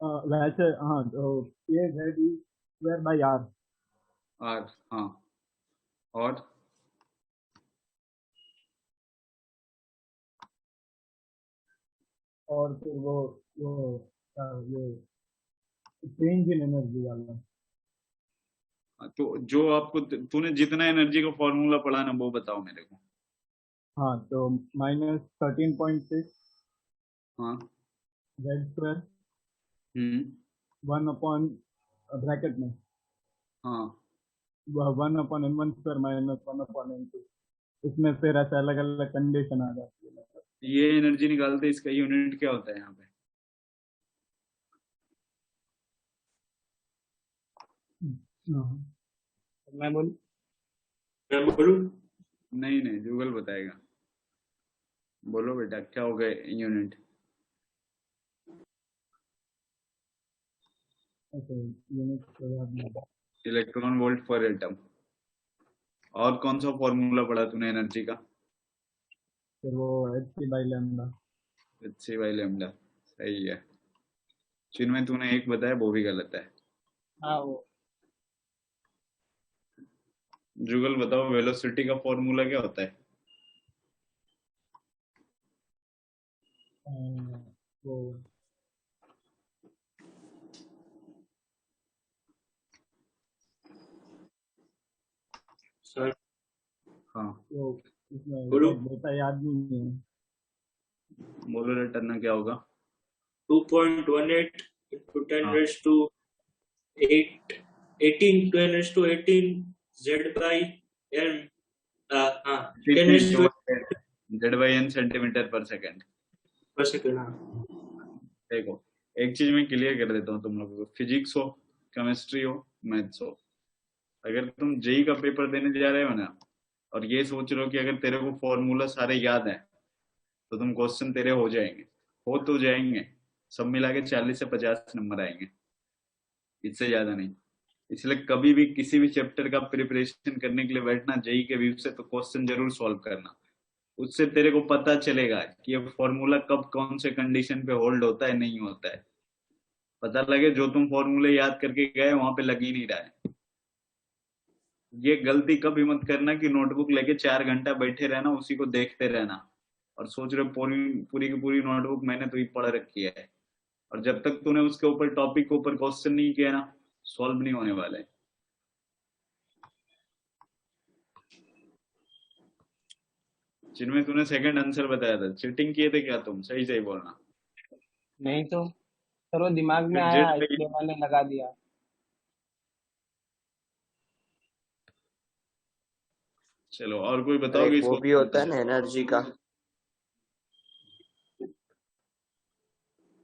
वैसे हाँ, तो ये ZE²/r। आर, हाँ। और फिर वो ये चेंज इन एनर्जी वाला। तो जो आपको तूने जितना एनर्जी का फॉर्मूला पढ़ा ना वो बताओ मेरे को। हाँ, तो -13.6 हाँ। Z² हम्म। 1 ब्रैकेट में हाँ 1/n1² माइनस 1/n2। इसमें फिर ऐसे अलग अलग कंडीशन आ जाती है। ये एनर्जी निकालते, इसका यूनिट क्या होता है यहाँ पे? मैं बोल मैं बोलूं? नहीं नहीं, जुगल बताएगा। बोलो बेटा, क्या हो गए यूनिट? Okay, unit तो याद नहीं है। इलेक्ट्रॉन वोल्ट पर एटम। और कौन सा फॉर्मूला पढ़ा तूने एनर्जी का? फिर वो hc/λ। H by lambda. सही है। जिनमें तूने एक बताया वो भी गलत है। हाँ वो जुगल बताओ, वेलोसिटी का फॉर्मूला क्या होता है? वो सर हाँ वो इसमें बोलूं? डेटा याद नहीं है। बोलो रे टन्ना, क्या होगा? 2.18 into 10 हाँ, raised to 8 18 10 raised to 18 z by n हाँ 10 raised to Z by N centimetre per second. per second हाँ देखो, एक चीज मैं क्लियर कर देता हूँ तुम लोगों को। फिजिक्स हो, केमिस्ट्री हो, मैथ्स हो, अगर तुम जेई का पेपर देने जा रहे हो ना, और ये सोच रहे हो कि अगर तेरे को फॉर्मूला सारे याद है तो तुम क्वेश्चन तेरे हो जाएंगे, हो तो जाएंगे, सब मिला के 40 से 50 नंबर आएंगे, इससे ज्यादा नहीं। इसलिए कभी भी किसी भी चैप्टर का प्रिपरेशन करने के लिए बैठना जेई के व्यू से, तो क्वेश्चन जरूर सॉल्व करना। उससे तेरे को पता चलेगा कि ये फॉर्मूला कब कौन से कंडीशन पे होल्ड होता है, नहीं होता है। पता लगे जो तुम फॉर्मूले याद करके गए वहां पे लग ही नहीं रहा है। ये गलती कभी मत करना कि नोटबुक लेके 4 घंटा बैठे रहना, उसी को देखते रहना और सोच रहे पूरी पूरी की पूरी नोटबुक मैंने तो ही पढ़ रखी है, और जब तक तूने उसके ऊपर टॉपिक के ऊपर क्वेश्चन नहीं किया ना, सॉल्व नहीं होने वाले। जिनमें तूने सेकंड आंसर बताया था, चीटिंग किए थे क्या तुम? सही सही बोलना। नहीं तो सर वो दिमाग में फिर आया जेड इसलिए मैंने लगा दिया। चलो, और कोई और बताओगे एक इसको? वो भी होता है ना एनर्जी का,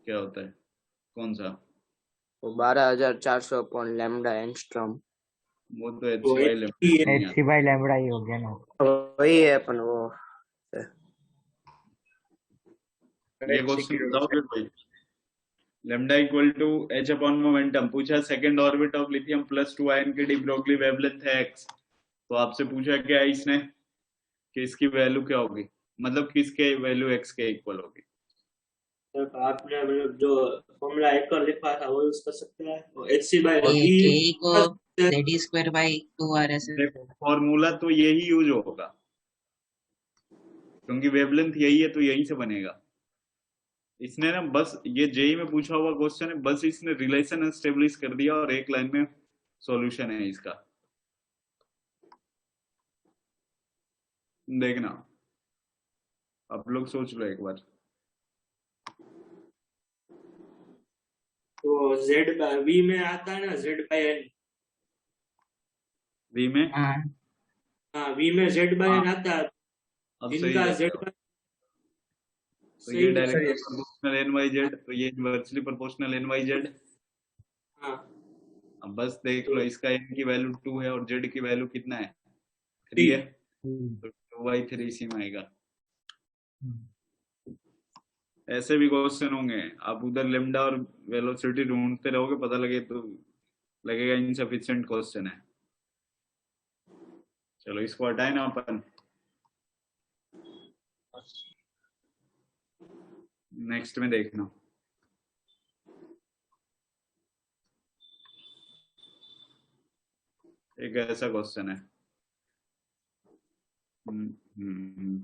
क्या होता है? कौन सा? वो 12,400 अपॉन लैम्डा एंगस्ट्रॉम। वो तो एच वो सी वाई HP है नहीं आता। hc/λ ही हो गया ना। वही है अपन वो। ये क्वेश्चन बताओगे कोई? Lambda equal to H upon momentum पूछा, second orbit of lithium plus 2 ion की डी ब्रोगली वेवलेंथ है एक्स, तो आपसे पूछा क्या है इसने कि इसकी वैल्यू क्या होगी, मतलब किसके वैल्यू एक्स के इक्वल होगी। तो आपने मतलब जो फॉर्मूला एक और लिखा था वो यूज कर सकते हैं, वो HC by और V के को जेड स्क्वायर बाई 2 RS। देखो, फॉर्मूला तो यही यूज होगा क्योंकि वेवलेंथ यही है, तो यही से बनेगा। इसने ना बस ये जेई में पूछा हुआ क्वेश्चन है, बस इसने रिलेशन एस्टेब्लिश कर दिया और एक लाइन में सॉल्यूशन है इसका। देखना, आप लोग सोच लो एक बार। तो Z by V में आता है ना Z by N। वी में? हाँ हाँ V में Z by हाँ, N आता है। अब सही इनका है। Z by तो ये सही डायरेक्टली है। प्रोपोर्शनल एन वाई जेड, तो ये inversely proportional N Y Z. हाँ अब बस देख लो, तो इसका एन की वैल्यू 2 है और जेड की वैल्यू कितना है? 3 है, 3 तो 2/3 इसी में आएगा। ऐसे भी क्वेश्चन होंगे, आप उधर लेमडा और वेलोसिटी ढूंढते रहोगे, पता लगे तो लगेगा इनसफिशिएंट क्वेश्चन है। चलो, इसको हटाए ना अपन, नेक्स्ट में देखना। एक ऐसा क्वेश्चन है। हम्म, हम्म,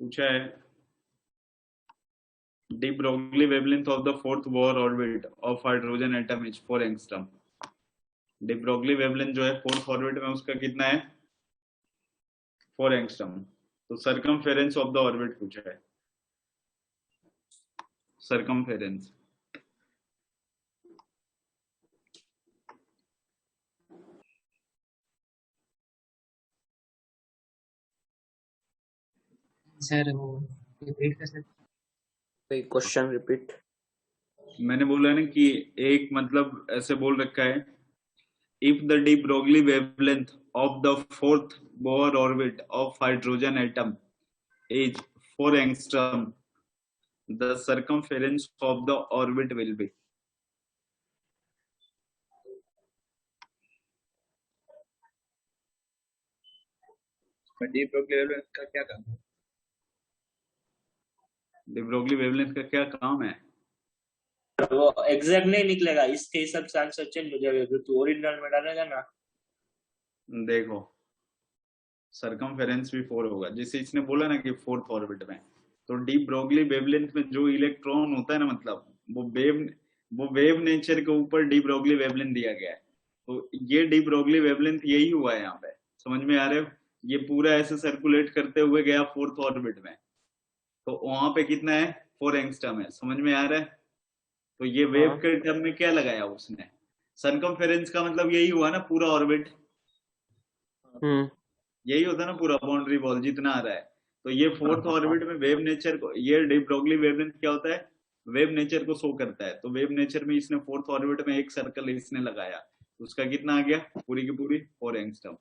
पूछा है D Broglie wavelength of the fourth Bohr orbit of hydrogen atom is 4 angstrom. D Broglie wavelength जो है फोर्थ ऑर्बिट में उसका कितना है? 4 एंगस्ट्रॉम। तो सरकमफेरेंस ऑफ द ऑर्बिट पूछा है, सरकमफेरेंस। सर वो रिपीट कर सकते? कोई क्वेश्चन रिपीट। मैंने बोला ना कि एक मतलब ऐसे बोल रखा है, if the de Broglie wavelength of the fourth Bohr orbit of hydrogen atom is 4 angstrom, the circumference of the orbit will be. D Broglie wavelength का क्या काम है? de Broglie wavelength का क्या काम है? वो एग्जैक्ट नहीं निकलेगा, इसके हिसाब से आंसर चेंज हो जाएगा, जो तू ओरिजिनल में डालेगा ना। देखो सरकमफेरेंस भी 4 होगा, जैसे इसने बोला ना कि फोर्थ ऑर्बिट में, तो डी ब्रोगली वेवलेंथ में जो इलेक्ट्रॉन होता है ना, मतलब वो वेव नेचर के ऊपर डी ब्रोगली वेवलेंथ दिया गया है। तो ये डी ब्रोगली वेवलेंथ यही हुआ है यहाँ पे, समझ में आ रहे हो? ये पूरा ऐसे सर्कुलेट करते हुए गया फोर्थ ऑर्बिट में, तो वहां पे कितना है? 4 एंगस्ट्रम है, समझ में आ रहा है? तो ये वेव हाँ। के टर्म में क्या लगाया उसने? सरकमफेरेंस का मतलब यही हुआ ना, पूरा ऑर्बिट, यही होता है ना पूरा बाउंड्री वॉल जितना आ रहा है। तो ये फोर्थ ऑर्बिट में वेव नेचर को, ये डी ब्रोगली वेवलेंथ क्या होता है? वेव नेचर को शो करता है। तो वेव नेचर में इसने फोर्थ ऑर्बिट में एक सर्कल इसने लगाया, उसका कितना आ गया? पूरी की पूरी 4 एंगस्ट्रम,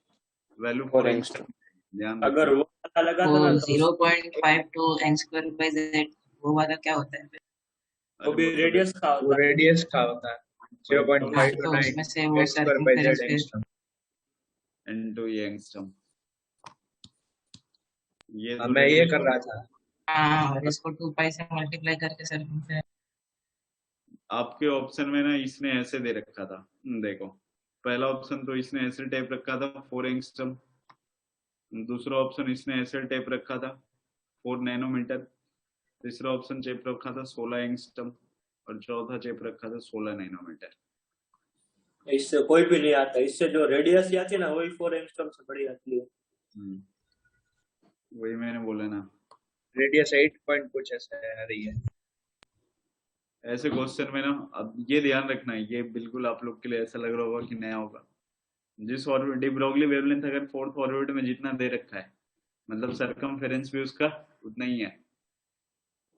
वैल्यू 4 एंगस्ट्रम, ध्यान रखो। अगर वो पता लगा वो था ना तो 0.52 n²/z वो वाला क्या होता है? वो भी रेडियस का वो होता है। रेडियस का होता है, 0.5 तो to उसमें 9 से वो x/z circumference फिर एंगस्ट्रम। into ये एंगस्ट्रम, ये हाँ, तो मैं ये कर रहा था। हाँ, और इसको 2π से मल्टीप्लाई करके सर्कमफेरेंस। आपके ऑप्शन में ना इसने ऐसे दे रखा था, देखो पहला ऑप्शन तो इसने ऐसे टाइप रखा था 4 एंगस्ट्रम, दूसरा ऑप्शन इसने ऐसे टाइप रखा था 4 नैनोमीटर, तीसरा ऑप्शन चेप रखा था 16 एंगस्ट्रम, और चौथा चेप रखा था 16 नैनोमीटर। इससे कोई भी नहीं आता, इससे जो रेडियस आती है ना वही 4 एंगस्ट्रम से बड़ी आती है। वही मैंने बोला ना, रेडियस 8 पॉइंट कुछ ऐसा आ रही है। ऐसे क्वेश्चन में ना, अब ये ध्यान रखना है, ये बिल्कुल आप लोग के लिए ऐसा लग रहा होगा कि नया होगा। जिस ऑर्बिट डी ब्रोगली वेवलेंथ अगर फोर्थ ऑर्बिट में जितना दे रखा है, मतलब सरकमफेरेंस भी उसका उतना ही है,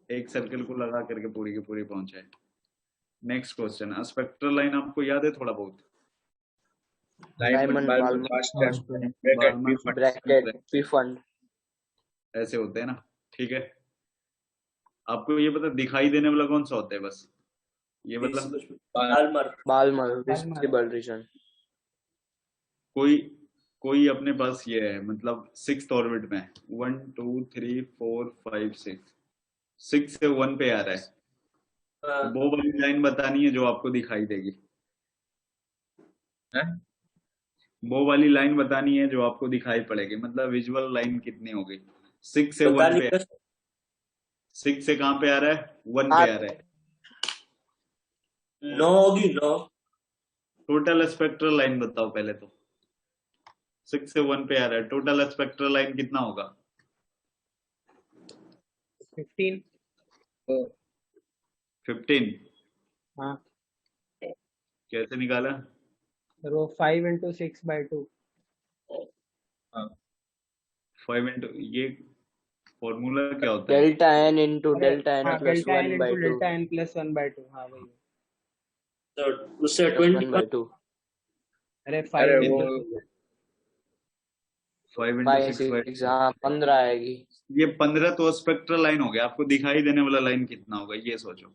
एक सर्कल को लगा करके पूरी की पूरी पहुंचा है। नेक्स्ट क्वेश्चन, स्पेक्ट्रल लाइन आपको याद है थोड़ा बहुत? Diamond Balmer constant Brackett Brackett Pfund ऐसे होते हैं ना, ठीक है। आपको ये पता दिखाई देने वाला कौन सा होता है? बस ये बता। Balmer visible region. कोई अपने पास ये है, मतलब 6th ऑर्बिट में 1 2 3 4 5 6 से 1 पे आ रहा है, वो वाली लाइन बतानी है जो आपको दिखाई देगी। वो वाली लाइन बतानी है जो आपको दिखाई पड़ेगी, मतलब विजुअल लाइन कितनी होगी? 6 से 1 पे, 6 से कहाँ पे आ रहा है? 1 पे आ रहा है। 9 होगी, 9। टोटल स्पेक्ट्रल लाइन बताओ पहले तो। 6 से 1 पे आ रहा है, टोटल स्पेक्ट्रल लाइन कितना होगा? 15। 15? हाँ। कैसे निकाला? वो 5 × 6/2। 5 इंटू, ये फॉर्मूला क्या होता है? Delta n into delta n हाँ, plus delta n 1/2। Into delta n plus 1/2। हाँ वही। तो उससे 21/2। अरे अरे 5 वो 5 5 इंटू 6 हाँ 15 आएगी। ये 15 तो स्पेक्ट्रल लाइन हो गया। आपको दिखाई देने वाला लाइन कितना होगा ये सोचो।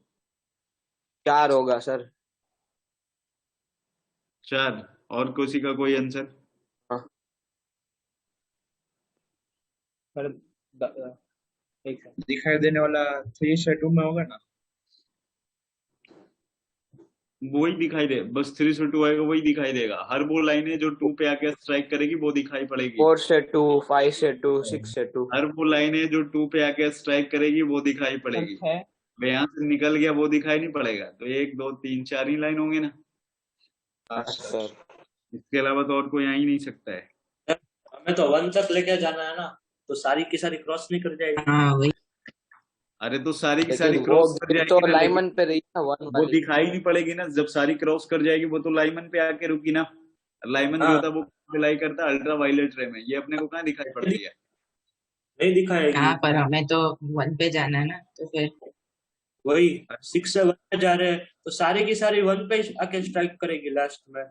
4 होगा सर। 4। और किसी का कोई आंसर? पर एक सेकंड। दिखाई देने वाला 3 से 2 में होगा ना? वही दिखाई दे, बस 3 से 2 आएगा वही दिखाई देगा। हर वो लाइनें जो 2 पे आके स्ट्राइक करेगी वो दिखाई पड़ेगी। 4 से 2, 5 से 2, 6 से 2। हर वो लाइनें जो 2 पे आके स्ट्राइक करेगी वो दिखाई पड़ेगी। यहाँ से निकल गया वो दिखाई नहीं पड़ेगा। तो 1 2 3 4 ही लाइन होंगे ना, सर इसके अलावा तो और कोई आ ही नहीं सकता है। हमें तो 1 तक लेके जाना है ना, तो सारी की सारी क्रॉस नहीं कर जाएगी। हाँ वही। अरे तो सारी की सारी लेकिन क्रॉस कर वो जाएगी तो ना, लाइमन पे रही ना 1 वो वाली। दिखाई नहीं पड़ेगी ना। जब सारी क्रॉस कर जाएगी वो तो लाइमन पे आके रुकी ना। लाइमन जो होता है वो अप्लाई करता है अल्ट्रा वायलेट रे में। ये अपने को कहाँ दिखाई पड़ रही है? नहीं दिखाएगी। हाँ पर हमें तो 1 पे जाना है ना, तो फिर वही 6 से 1 पे जा रहे हैं तो सारी की सारी 1 पे आके स्ट्राइक करेगी लास्ट में,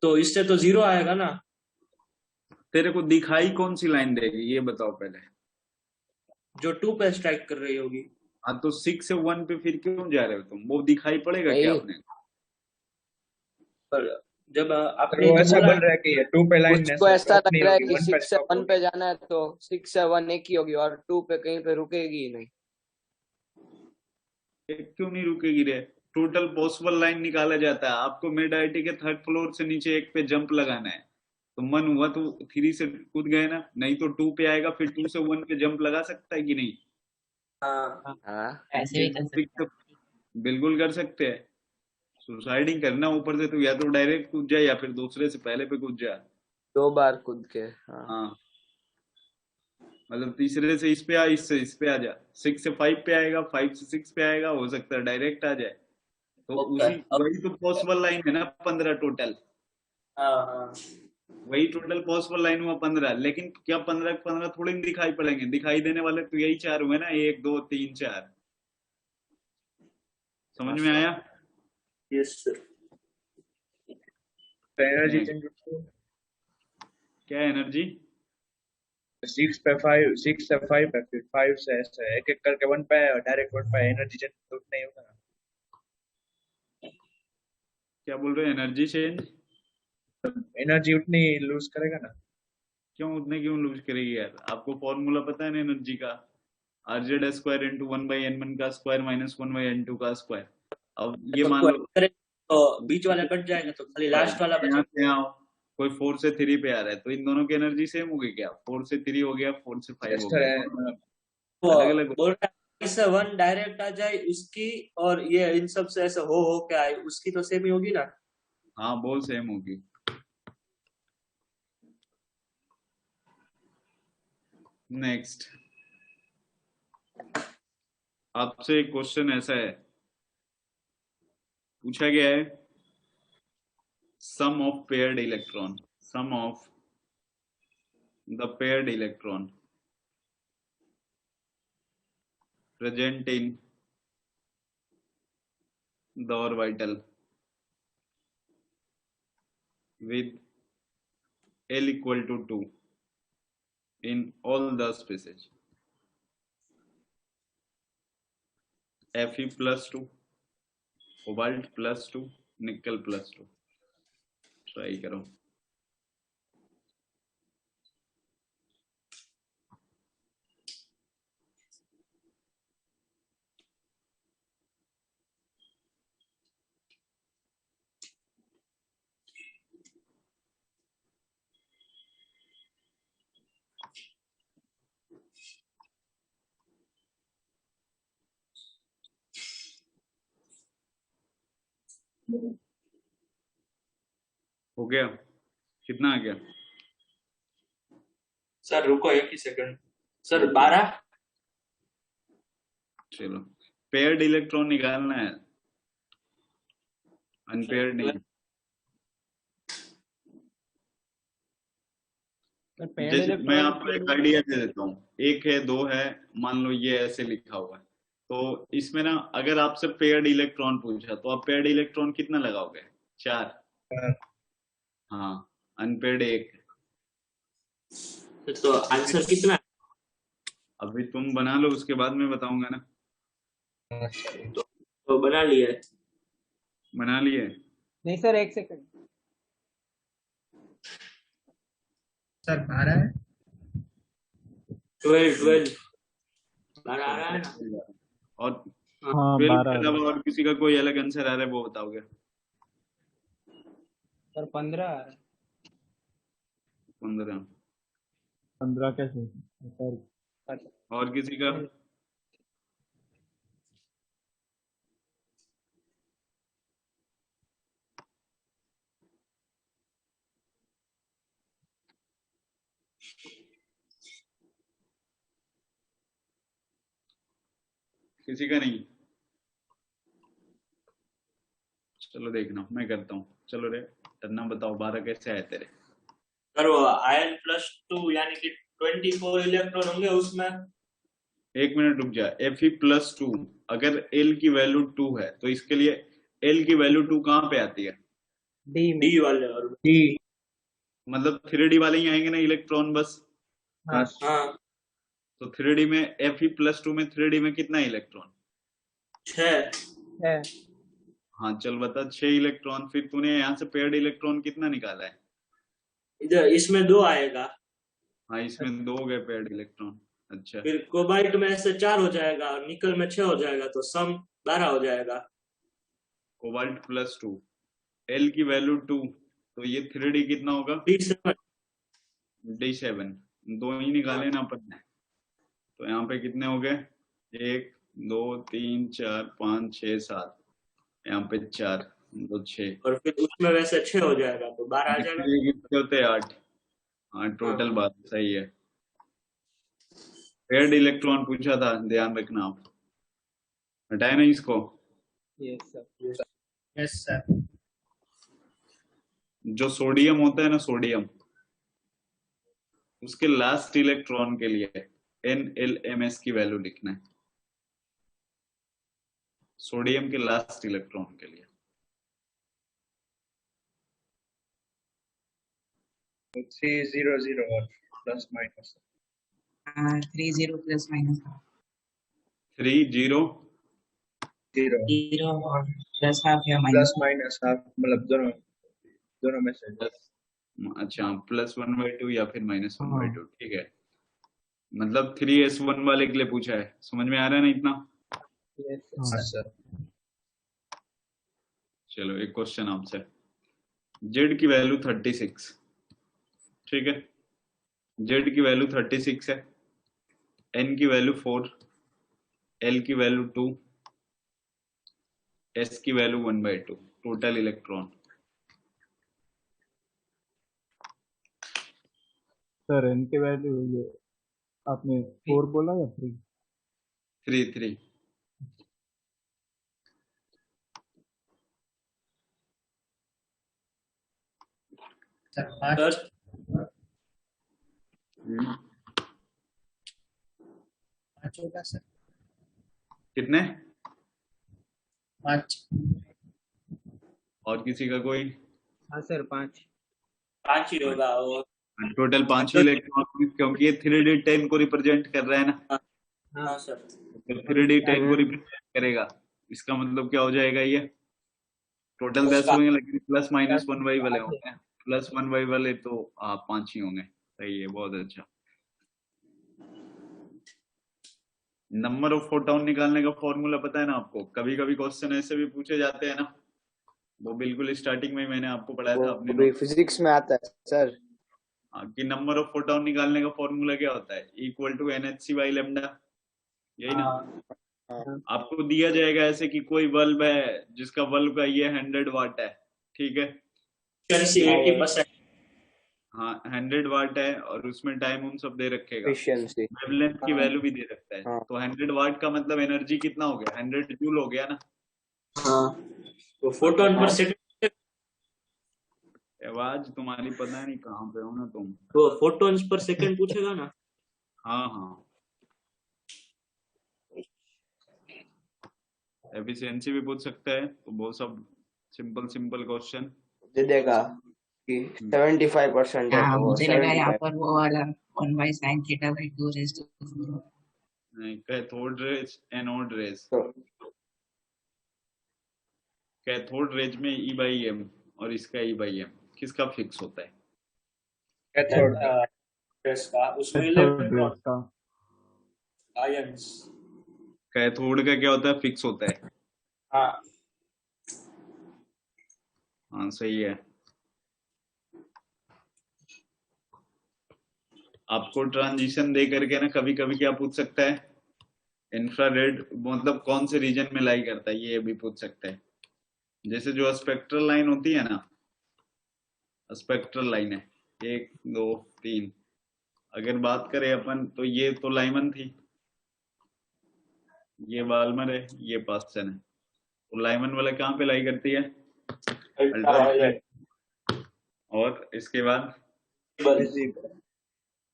तो इससे तो 0 आएगा ना। तेरे को दिखाई कौन सी लाइन देगी ये बताओ पहले। जो 2 पे स्ट्राइक कर रही होगी। हाँ तो 6 से 1 पे फिर क्यों जा रहे हो तुम, वो दिखाई पड़ेगा क्या नहीं अपने। पर जब तो आपने वो जो ऐसा बोला बोल रहा है कि ये 2 पे लाइन मुझको ऐसा स्टॉप लग नहीं रहा है होगी, कि 1 पे 6 से स्टॉप 1 होगी। पे जाना है तो 6 से 1 एक ही होगी और 2 पे कहीं पे रुकेगी ही नहीं। क्यों नहीं रुकेगी रे, टोटल पॉसिबल लाइन निकाला जाता है। आपको मिड आईटी के 3rd फ्लोर से नीचे 1 पे जंप लगाना है, तो मन हुआ तो 3 से कूद गए ना, नहीं तो 2 पे आएगा फिर 2 से 1 पे जंप लगा सकता है कि नहीं। हाँ हाँ ऐसे भी कर सकते हैं। बिल्कुल कर सकते हैं। सुसाइडिंग करना ऊपर से तो या तो डायरेक्ट कूद जाए या फिर दूसरे से पहले पे कूद जाए। 2 बार कूद के। हाँ हाँ मतलब तीसरे से इस पे आ, इससे इस पे आ जा, 6 से 5 पे आएगा, 5 से 6 पे आएगा, हो सकता है डायरेक्ट आ जाए। तो ओके। उसी वही तो पॉसिबल लाइन है ना 15 टोटल, हाँ हाँ वही टोटल पॉसिबल लाइन हुआ 15। लेकिन क्या 15 थोड़ी नहीं दिखाई पड़ेंगे, दिखाई देने वाले तो यही 4 हुए ना, 1 2 3 4। समझ में आया। Yes sir. तो एनर्जी Next. चेंज क्या एनर्जी। 6 पे 5, 6 से 5 पे, फिर 5 से ऐसे एक एक करके 1 पे और डायरेक्ट 1 पे, एनर्जी चेंज तो नहीं होगा ना। क्या बोल रहे हो एनर्जी चेंज। एनर्जी उतनी लूज करेगा ना। क्यों उतने क्यों लूज करेगी यार, आपको फॉर्मूला पता है ना एनर्जी का, RZ स्क्वायर इंटू 1/n1 का स्क्वायर माइनस 1/n2 का स्क्वायर। अब ये मान लो तो बीच वाला कट जाएगा तो खाली लास्ट वाला यहाँ बचेगा। से यहाँ कोई 4 से 3 पे आ रहा है, तो इन दोनों की एनर्जी सेम होगी क्या, 4 से 3 हो गया, 4 से 5 हो ऐसा गया, है। तो अलग अलग। बोल रहा है इससे 1 डायरेक्ट आ जाए उसकी, और ये इन सब से ऐसे हो के आए उसकी तो सेम ही होगी ना। हाँ बोल सेम होगी। नेक्स्ट आपसे एक क्वेश्चन ऐसा है पूछा गया है, sum of paired electron, sum of the paired electron present in the orbital with L equal to 2 in all the species, Fe plus 2, cobalt plus 2, nickel plus 2। Try करो। हो गया, कितना आ गया। सर रुको एक ही सेकंड सर। Okay. 12। चलो paired electron निकालना है, अनपेयर्ड नहीं। जैसे मैं आपको एक आइडिया दे देता हूँ, 1 है 2 है, मान लो ये ऐसे लिखा हुआ है, तो इसमें ना अगर आपसे पेयर्ड इलेक्ट्रॉन पूछा तो आप पेयर्ड इलेक्ट्रॉन कितना लगाओगे, 4। हाँ अनपेयर्ड 1। तो आंसर कितना है? अभी तुम बना लो उसके बाद मैं बताऊंगा ना। तो बना लिया है। बना लिए। नहीं सर, एक सेकंड। सर 12 है। 12 12 आ रहा है ना। और हाँ 12 के 12 अलावा और किसी का कोई अलग आंसर आ रहा है वो बताओगे। सर 15 आ रहा है। 15। 15 कैसे सर। और किसी का। किसी का नहीं। चलो देखना मैं करता हूँ। चलो रे टन्ना बताओ 12 कैसे आए तेरे। सर वो An+2 यानी कि 24 इलेक्ट्रॉन होंगे उसमें। एक मिनट रुक जा। Fe+2 अगर L की वैल्यू 2 है तो इसके लिए L की वैल्यू 2 कहाँ पे आती है? डी में। डी वाले और डी। मतलब 3D वाले ही आएंगे ना इलेक्ट्रॉन बस। हाँ हाँ तो 3D में Fe+2 में 3D में कितना इलेक्ट्रॉन? 6 है। हाँ चल बता, 6 इलेक्ट्रॉन। फिर तूने यहाँ से पेयर्ड इलेक्ट्रॉन कितना निकाला है? इधर इसमें 2 आएगा, हाँ इसमें 2 हो गए पेयर्ड इलेक्ट्रॉन। अच्छा फिर कोबाल्ट में से 4 हो जाएगा और निकल में 6 हो जाएगा, तो सम 12 हो जाएगा। कोबाल्ट+2, L की वैल्यू 2, तो ये 3D कितना होगा? D7 D7। 2 ही निकाले ना अपन ने। तो यहाँ पे कितने हो गए? 1 2 3 4 5 6 7, यहाँ पे 4 2 6, और फिर उसमें वैसे 6 हो जाएगा, तो 12 आ जाएगा। ये कितने होते हैं? 8। हाँ टोटल 12 सही है। पेयर्ड इलेक्ट्रॉन पूछा था, ध्यान रखना आप। हटाए ना इसको। Yes sir. Yes sir. जो सोडियम होता है ना, सोडियम, उसके लास्ट इलेक्ट्रॉन के लिए NLMS की वैल्यू लिखना है। सोडियम के लास्ट इलेक्ट्रॉन के लिए 300 और प्लस माइनस 30 प्लस माइनस 3 0 0 0 और प्लस हाफ या माइनस प्लस माइनस हाफ, मतलब दोनों में से। अच्छा +1/2 या फिर -1/2, ठीक है। मतलब 3s1 वाले के लिए पूछा है। समझ में आ रहा है ना इतना? यस हाँ सर। चलो एक क्वेश्चन आपसे। Z की वैल्यू 36, ठीक है। Z की वैल्यू 36 है, N की वैल्यू 4, L की वैल्यू 2, S की value 1/2। Total electron sir N की वैल्यू ये आपने 4 बोला या 3? 3 सर हम्म, 5 होगा सर। कितने? 5 और किसी का कोई? हाँ सर 5। 5 ही होगा। और टोटल 5 इलेक्ट्रॉन, क्योंकि ये 3D10 को रिप्रेजेंट कर रहा है ना। हाँ सर। तो 3D10 को रिप्रेजेंट करेगा, इसका मतलब क्या हो जाएगा? ये टोटल 10 होंगे, लेकिन +-1/y वाले होंगे। +1y वाले तो 5 ही होंगे। सही है, बहुत अच्छा। नंबर ऑफ फोटोन निकालने का फॉर्मूला पता है ना आपको? कभी कभी क्वेश्चन ऐसे भी पूछे जाते हैं ना, वो बिल्कुल स्टार्टिंग में मैंने आपको पढ़ाया था अपने वो भी फिजिक्स में आता है सर। कि नंबर ऑफ फोटोन निकालने का फॉर्मूला क्या होता है? =NhC/λ, यही ना? आपको दिया जाएगा ऐसे कि कोई बल्ब है जिसका बल्ब का ये 100 वाट है, ठीक है। 80%। हाँ 100 वाट है और उसमें टाइम उन सब दे रखेगा, एफिशिएंसी। वेवलेंथ की वैल्यू भी दे रखता है। हाँ। तो 100 वाट का मतलब एनर्जी कितना हो गया? 100 जूल हो गया ना। हाँ, तो फोटोन पर सेकंड, आवाज तुम्हारी पता नहीं कहाँ पे हो ना तुम। तो फोटोन्स पर सेकंड पूछेगा ना। हाँ हाँ, एफिशिएंसी भी पूछ सकता है। तो वो सब सिंपल क्वेश्चन दे देगा कि 75% है हाँ, तो मुझे लगा यहाँ 75। पर वो वाला 1/sin θ/2 नहीं, कैथोड रेज एनोड रेज। तो कैथोड रेज में E/m और इसका E/m किसका फिक्स होता है? कैथोड ड्रेस का, उसमें कैथोड इलेक्ट्रॉन रेज का। आयंस। कैथोड का क्या होता है? फिक्स होता है। हाँ हाँ सही है। आपको ट्रांजिशन दे करके ना कभी कभी क्या पूछ सकता है? इंफ्रारेड मतलब कौन से रीजन में लाई करता है, ये भी पूछ सकता है। जैसे जो स्पेक्ट्रल लाइन होती है ना, स्पेक्ट्रल लाइन है 1 2 3, अगर बात करें अपन तो ये तो लाइमन थी, ये बाल्मर है, ये पास्टन है। तो लाइमन वाला कहाँ पे लाई करती है? अल्ट्रावायलेट। और इसके बाद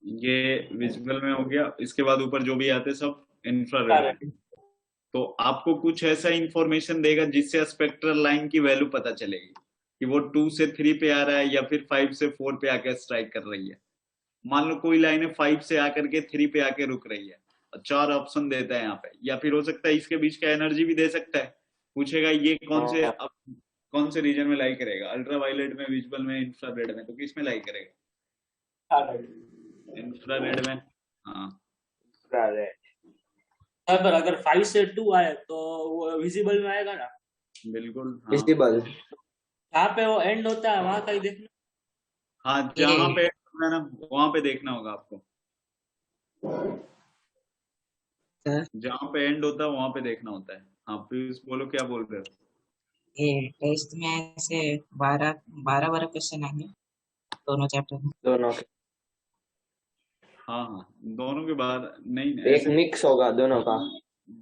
ये विजिबल में हो गया। इसके बाद ऊपर जो भी आते सब इंफ्रारेड में। तो आपको कुछ ऐसा इंफॉर्मेशन देगा जिससे स्पेक्ट्रल लाइन की वैल्यू पता चलेगी कि वो 2 से 3 पे आ रहा है या फिर 5 से 4 पे आकर स्ट्राइक कर रही है। मान लो कोई लाइन है 5 से आकर के 3 पे आके रुक रही है, 4 ऑप्शन देता है यहाँ पे, या फिर हो सकता है इसके बीच का एनर्जी भी दे सकता है, पूछेगा ये कौन से रीजन में लाई करेगा, अल्ट्रावायलेट में, विजुअल में, इंफ्रारेड में, तो किस में लाई करेगा? इंफ्रारेड में। हाँ पर अगर 5 से 2 आए तो वो विजिबल में आएगा ना? बिल्कुल हाँ। विजिबल जहाँ पे वो एंड होता है वहां का ही देखना। हाँ जहाँ पे है ना वहां पे देखना होगा आपको, जहाँ पे एंड होता है वहां पे देखना होता है। हाँ प्लीज बोलो क्या बोल रहे हो? ये टेस्ट में से 12 क्वेश्चन आएंगे दोनों चैप्टर में। दोनों के हाँ हाँ दोनों के बाद नहीं, एक ऐसे मिक्स होगा दोनों का।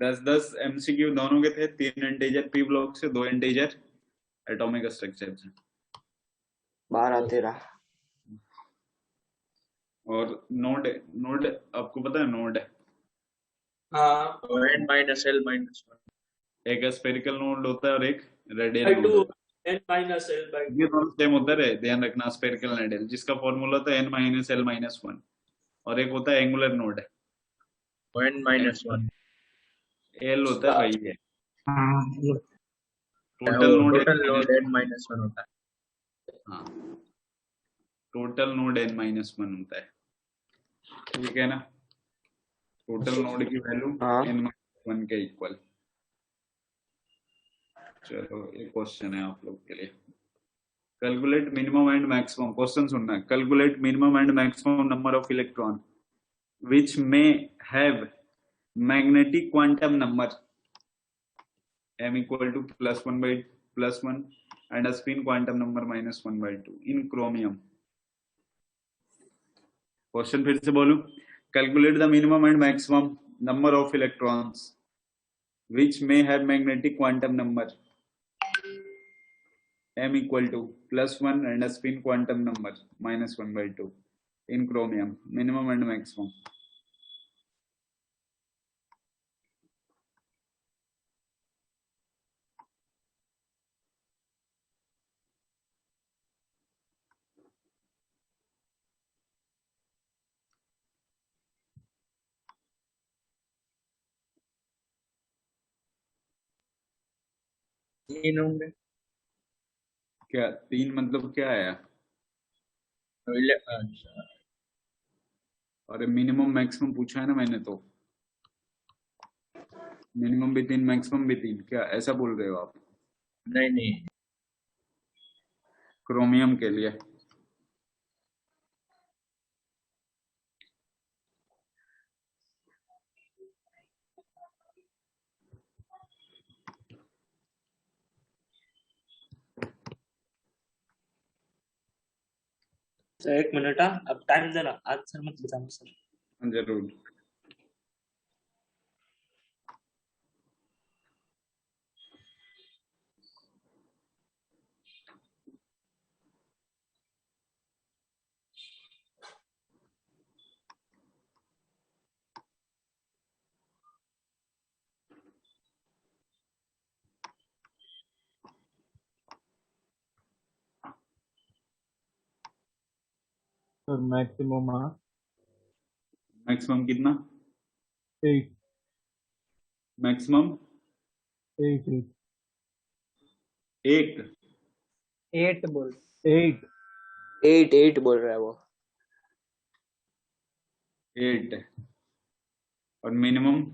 10 MCQ दोनों के थे, 3 इंटीजर पी ब्लॉक से, 2 इंटीजर एटॉमिक स्ट्रक्चर से। 12-13 और नोड आपको पता है नोड? हाँ n minus l minus 1 एक स्फेरिकल नोड होता है और एक रेडियल नोड होता है। n minus l by ये दोनों सेम होता है, ध्यान रखना, स्फेरिकल रेडियल, जिसका फॉर्मूला होता है n minus l minus 1, और एक होता है angular node, n minus 1 l होता है भाई, ये हाँ ये total node total load n minus 1 होता है। हाँ टोटल नोड n minus 1 होता है, ठीक है ना? टोटल नोड की वैल्यू हाँ। n minus 1 के इक्वल। चलो एक क्वेश्चन है आप लोग के लिए, calculate minimum and maximum, question सुनना है, calculate minimum and maximum number of electron which may have magnetic quantum number m equal to +1 and a spin quantum number -1/2 in chromium। Question फिर से बोलूं, calculate the minimum and maximum number of electrons which may have magnetic quantum number m equal to +1 and a spin quantum number -1/2 in chromium, minimum and maximum। तीन होंगे। क्या 3 मतलब क्या आया? अच्छा अरे मिनिमम मैक्सिमम पूछा है ना मैंने, तो मिनिमम भी 3 मैक्सिमम भी 3, क्या ऐसा बोल रहे हो आप? नहीं क्रोमियम के लिए एक मिनट। हाँ अब टाइम देना, आंसर मत बताना सर। जरूर। सर मैक्सिमम मैक्सिमम कितना? 8 मैक्सिमम 8 8 8 बोल 8 बोल रहा है वो। 8 और मिनिमम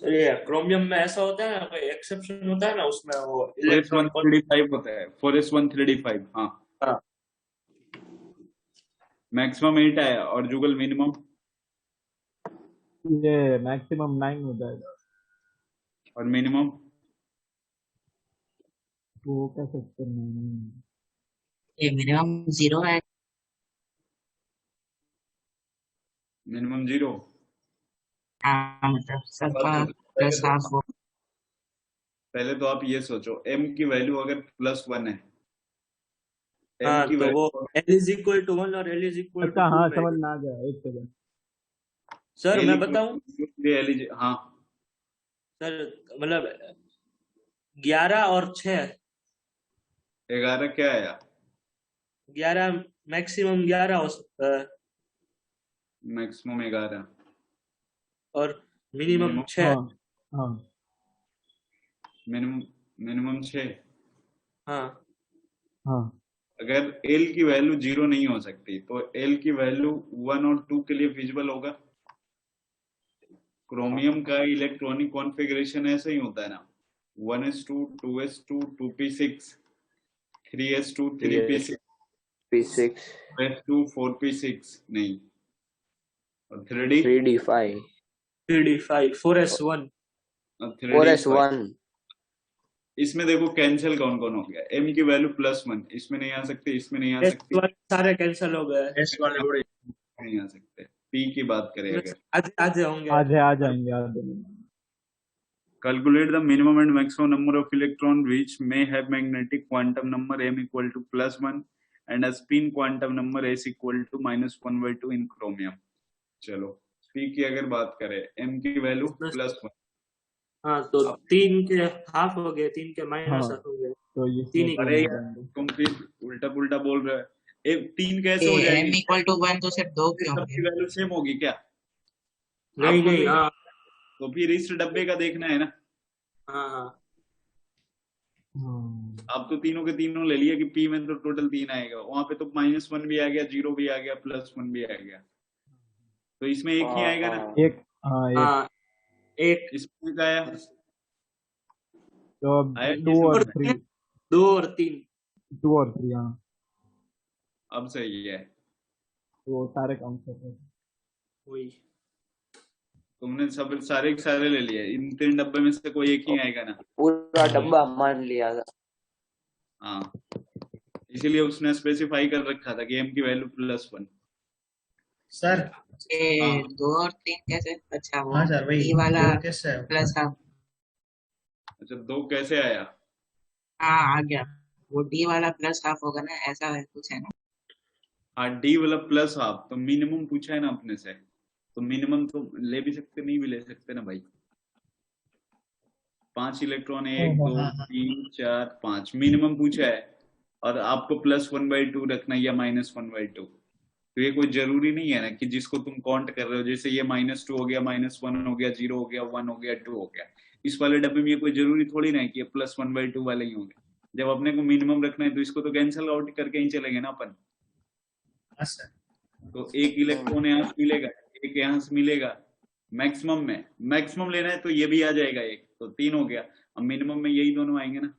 चलिए क्रोमियम में ऐसा होता है ना, कोई एक्सेप्शन होता है ना उसमें, वो इलेक्ट्रॉन 4s135 होता है, 4s135। हाँ हाँ मैक्सिमम 8 आया, और जुगल मिनिमम ये मैक्सिमम 9 हो जाएगा। और मिनिमम वो क्या सकते हैं? ये मिनिमम 0 है। मिनिमम 0। हाँ मतलब सबका प्लस हाफ हो। पहले तो आप ये सोचो, m की वैल्यू अगर +1 है, हाँ m की तो वो value L is equal to 1 और L is equal to अच्छा 2 हाँ पे। समझ में आ गया, एक सेकंड। सर मैं बताऊं हाँ सर, मतलब 11 और 6, 11 क्या आया? 11 मैक्सिमम 11 हो सकता है मैक्सिमम 11 और मिनिमम मिनिमम 6। हाँ हाँ मिनिमम मिनिमम 6। हाँ हाँ अगर एल की वैल्यू 0 नहीं हो सकती तो एल की वैल्यू 1 और 2 के लिए फिजिबल होगा। क्रोमियम का इलेक्ट्रॉनिक कॉन्फ़िगरेशन ऐसा ही होता है ना, 1s2 2s2 2p6 3s2 3p6 P6 4s2 4p6 नहीं, और 3d 3D5 3D5 4S1। 3d 4S1 इसमें देखो कैंसिल कौन कौन हो गया, m की वैल्यू +1 इसमें नहीं आ सकती, इसमें नहीं आ S सकती, वाले सारे कैंसिल हो गए। एस वाले बड़े नहीं आ सकते। p की बात करें अगर, आज आज होंगे। आज आ जाएंगे आज calculate the minimum and maximum number of electron which may have magnetic quantum number m equal to +1 and a spin quantum number s equal to -1/2 in chromium। चलो p की अगर बात करें, m की वैल्यू +1, हाँ तो 3 के हाफ हो गए, 3 के माइनस हाँ। हाफ हो गए। तो ये तीन ही अरे यार तुम फिर उल्टा पुल्टा बोल रहे हो। 3 कैसे हो m जाएगी? इक्वल टू 1 तो सिर्फ 2 क्यों सबकी होंगे? वैल्यू सेम होगी क्या? नहीं आपको नहीं, तो- हाँ तो फिर इस डब्बे का देखना है ना। हाँ हाँ आप तो तीनों के तीनों ले लिया कि p में तो टोटल 3 आएगा, वहां पे तो -1 भी आ गया, 0 भी आ गया, +1 भी आ गया, तो इसमें एक ही आएगा ना। एक हाँ एक हाँ एक इसमें एक आया, तो अब आया 2 और किसी 3 2 और 3 2 और 3 हाँ अब सही है। वो सारे काउंट कर रहे हैं। वही। तुमने सब सारे के सारे ले लिए, इन 3 डब्बे में से कोई एक ही आएगा ना। पूरा डब्बा मान लिया था। हाँ इसीलिए उसने स्पेसिफाई कर रखा था कि m की वैल्यू +1। सर। ये हाँ 2 और 3 कैसे? अच्छा वो हाँ सर वही D वाला दो कैसे है? प्लस हाफ, अच्छा 2 कैसे आया? हाँ आ गया। वो D वाला प्लस हाफ होगा ना, ऐसा है कुछ है ना। हाँ d वाला +हाफ, तो मिनिमम पूछा है ना अपने से, तो मिनिमम तो ले भी सकते नहीं भी ले सकते ना भाई। 5 इलेक्ट्रॉन 1 2 3 4 5 मिनिमम पूछा है, और आपको +1/2 रखना या -1/2, तो ये कोई जरूरी नहीं है ना कि जिसको तुम काउंट कर रहे हो, जैसे ये -2 हो गया, -1 हो गया, 0 हो गया, 1 हो गया, 2 हो गया, इस वाले डब्बे में ये कोई जरूरी थोड़ी ना है कि ये +1/2 वाले ही होंगे। जब अपने को मिनिमम रखना है तो इसको तो कैंसिल आउट करके ही चलेंगे ना अपन। हाँ सर। तो एक इलेक्ट्रॉन यहाँ से मिलेगा, एक यहाँ से मिलेगा, मैक्सिमम में मैक्सिमम लेना है तो ये भी आ जाएगा एक, तो 3 हो गया। अब मिनिमम में यही दोनों आएंगे ना।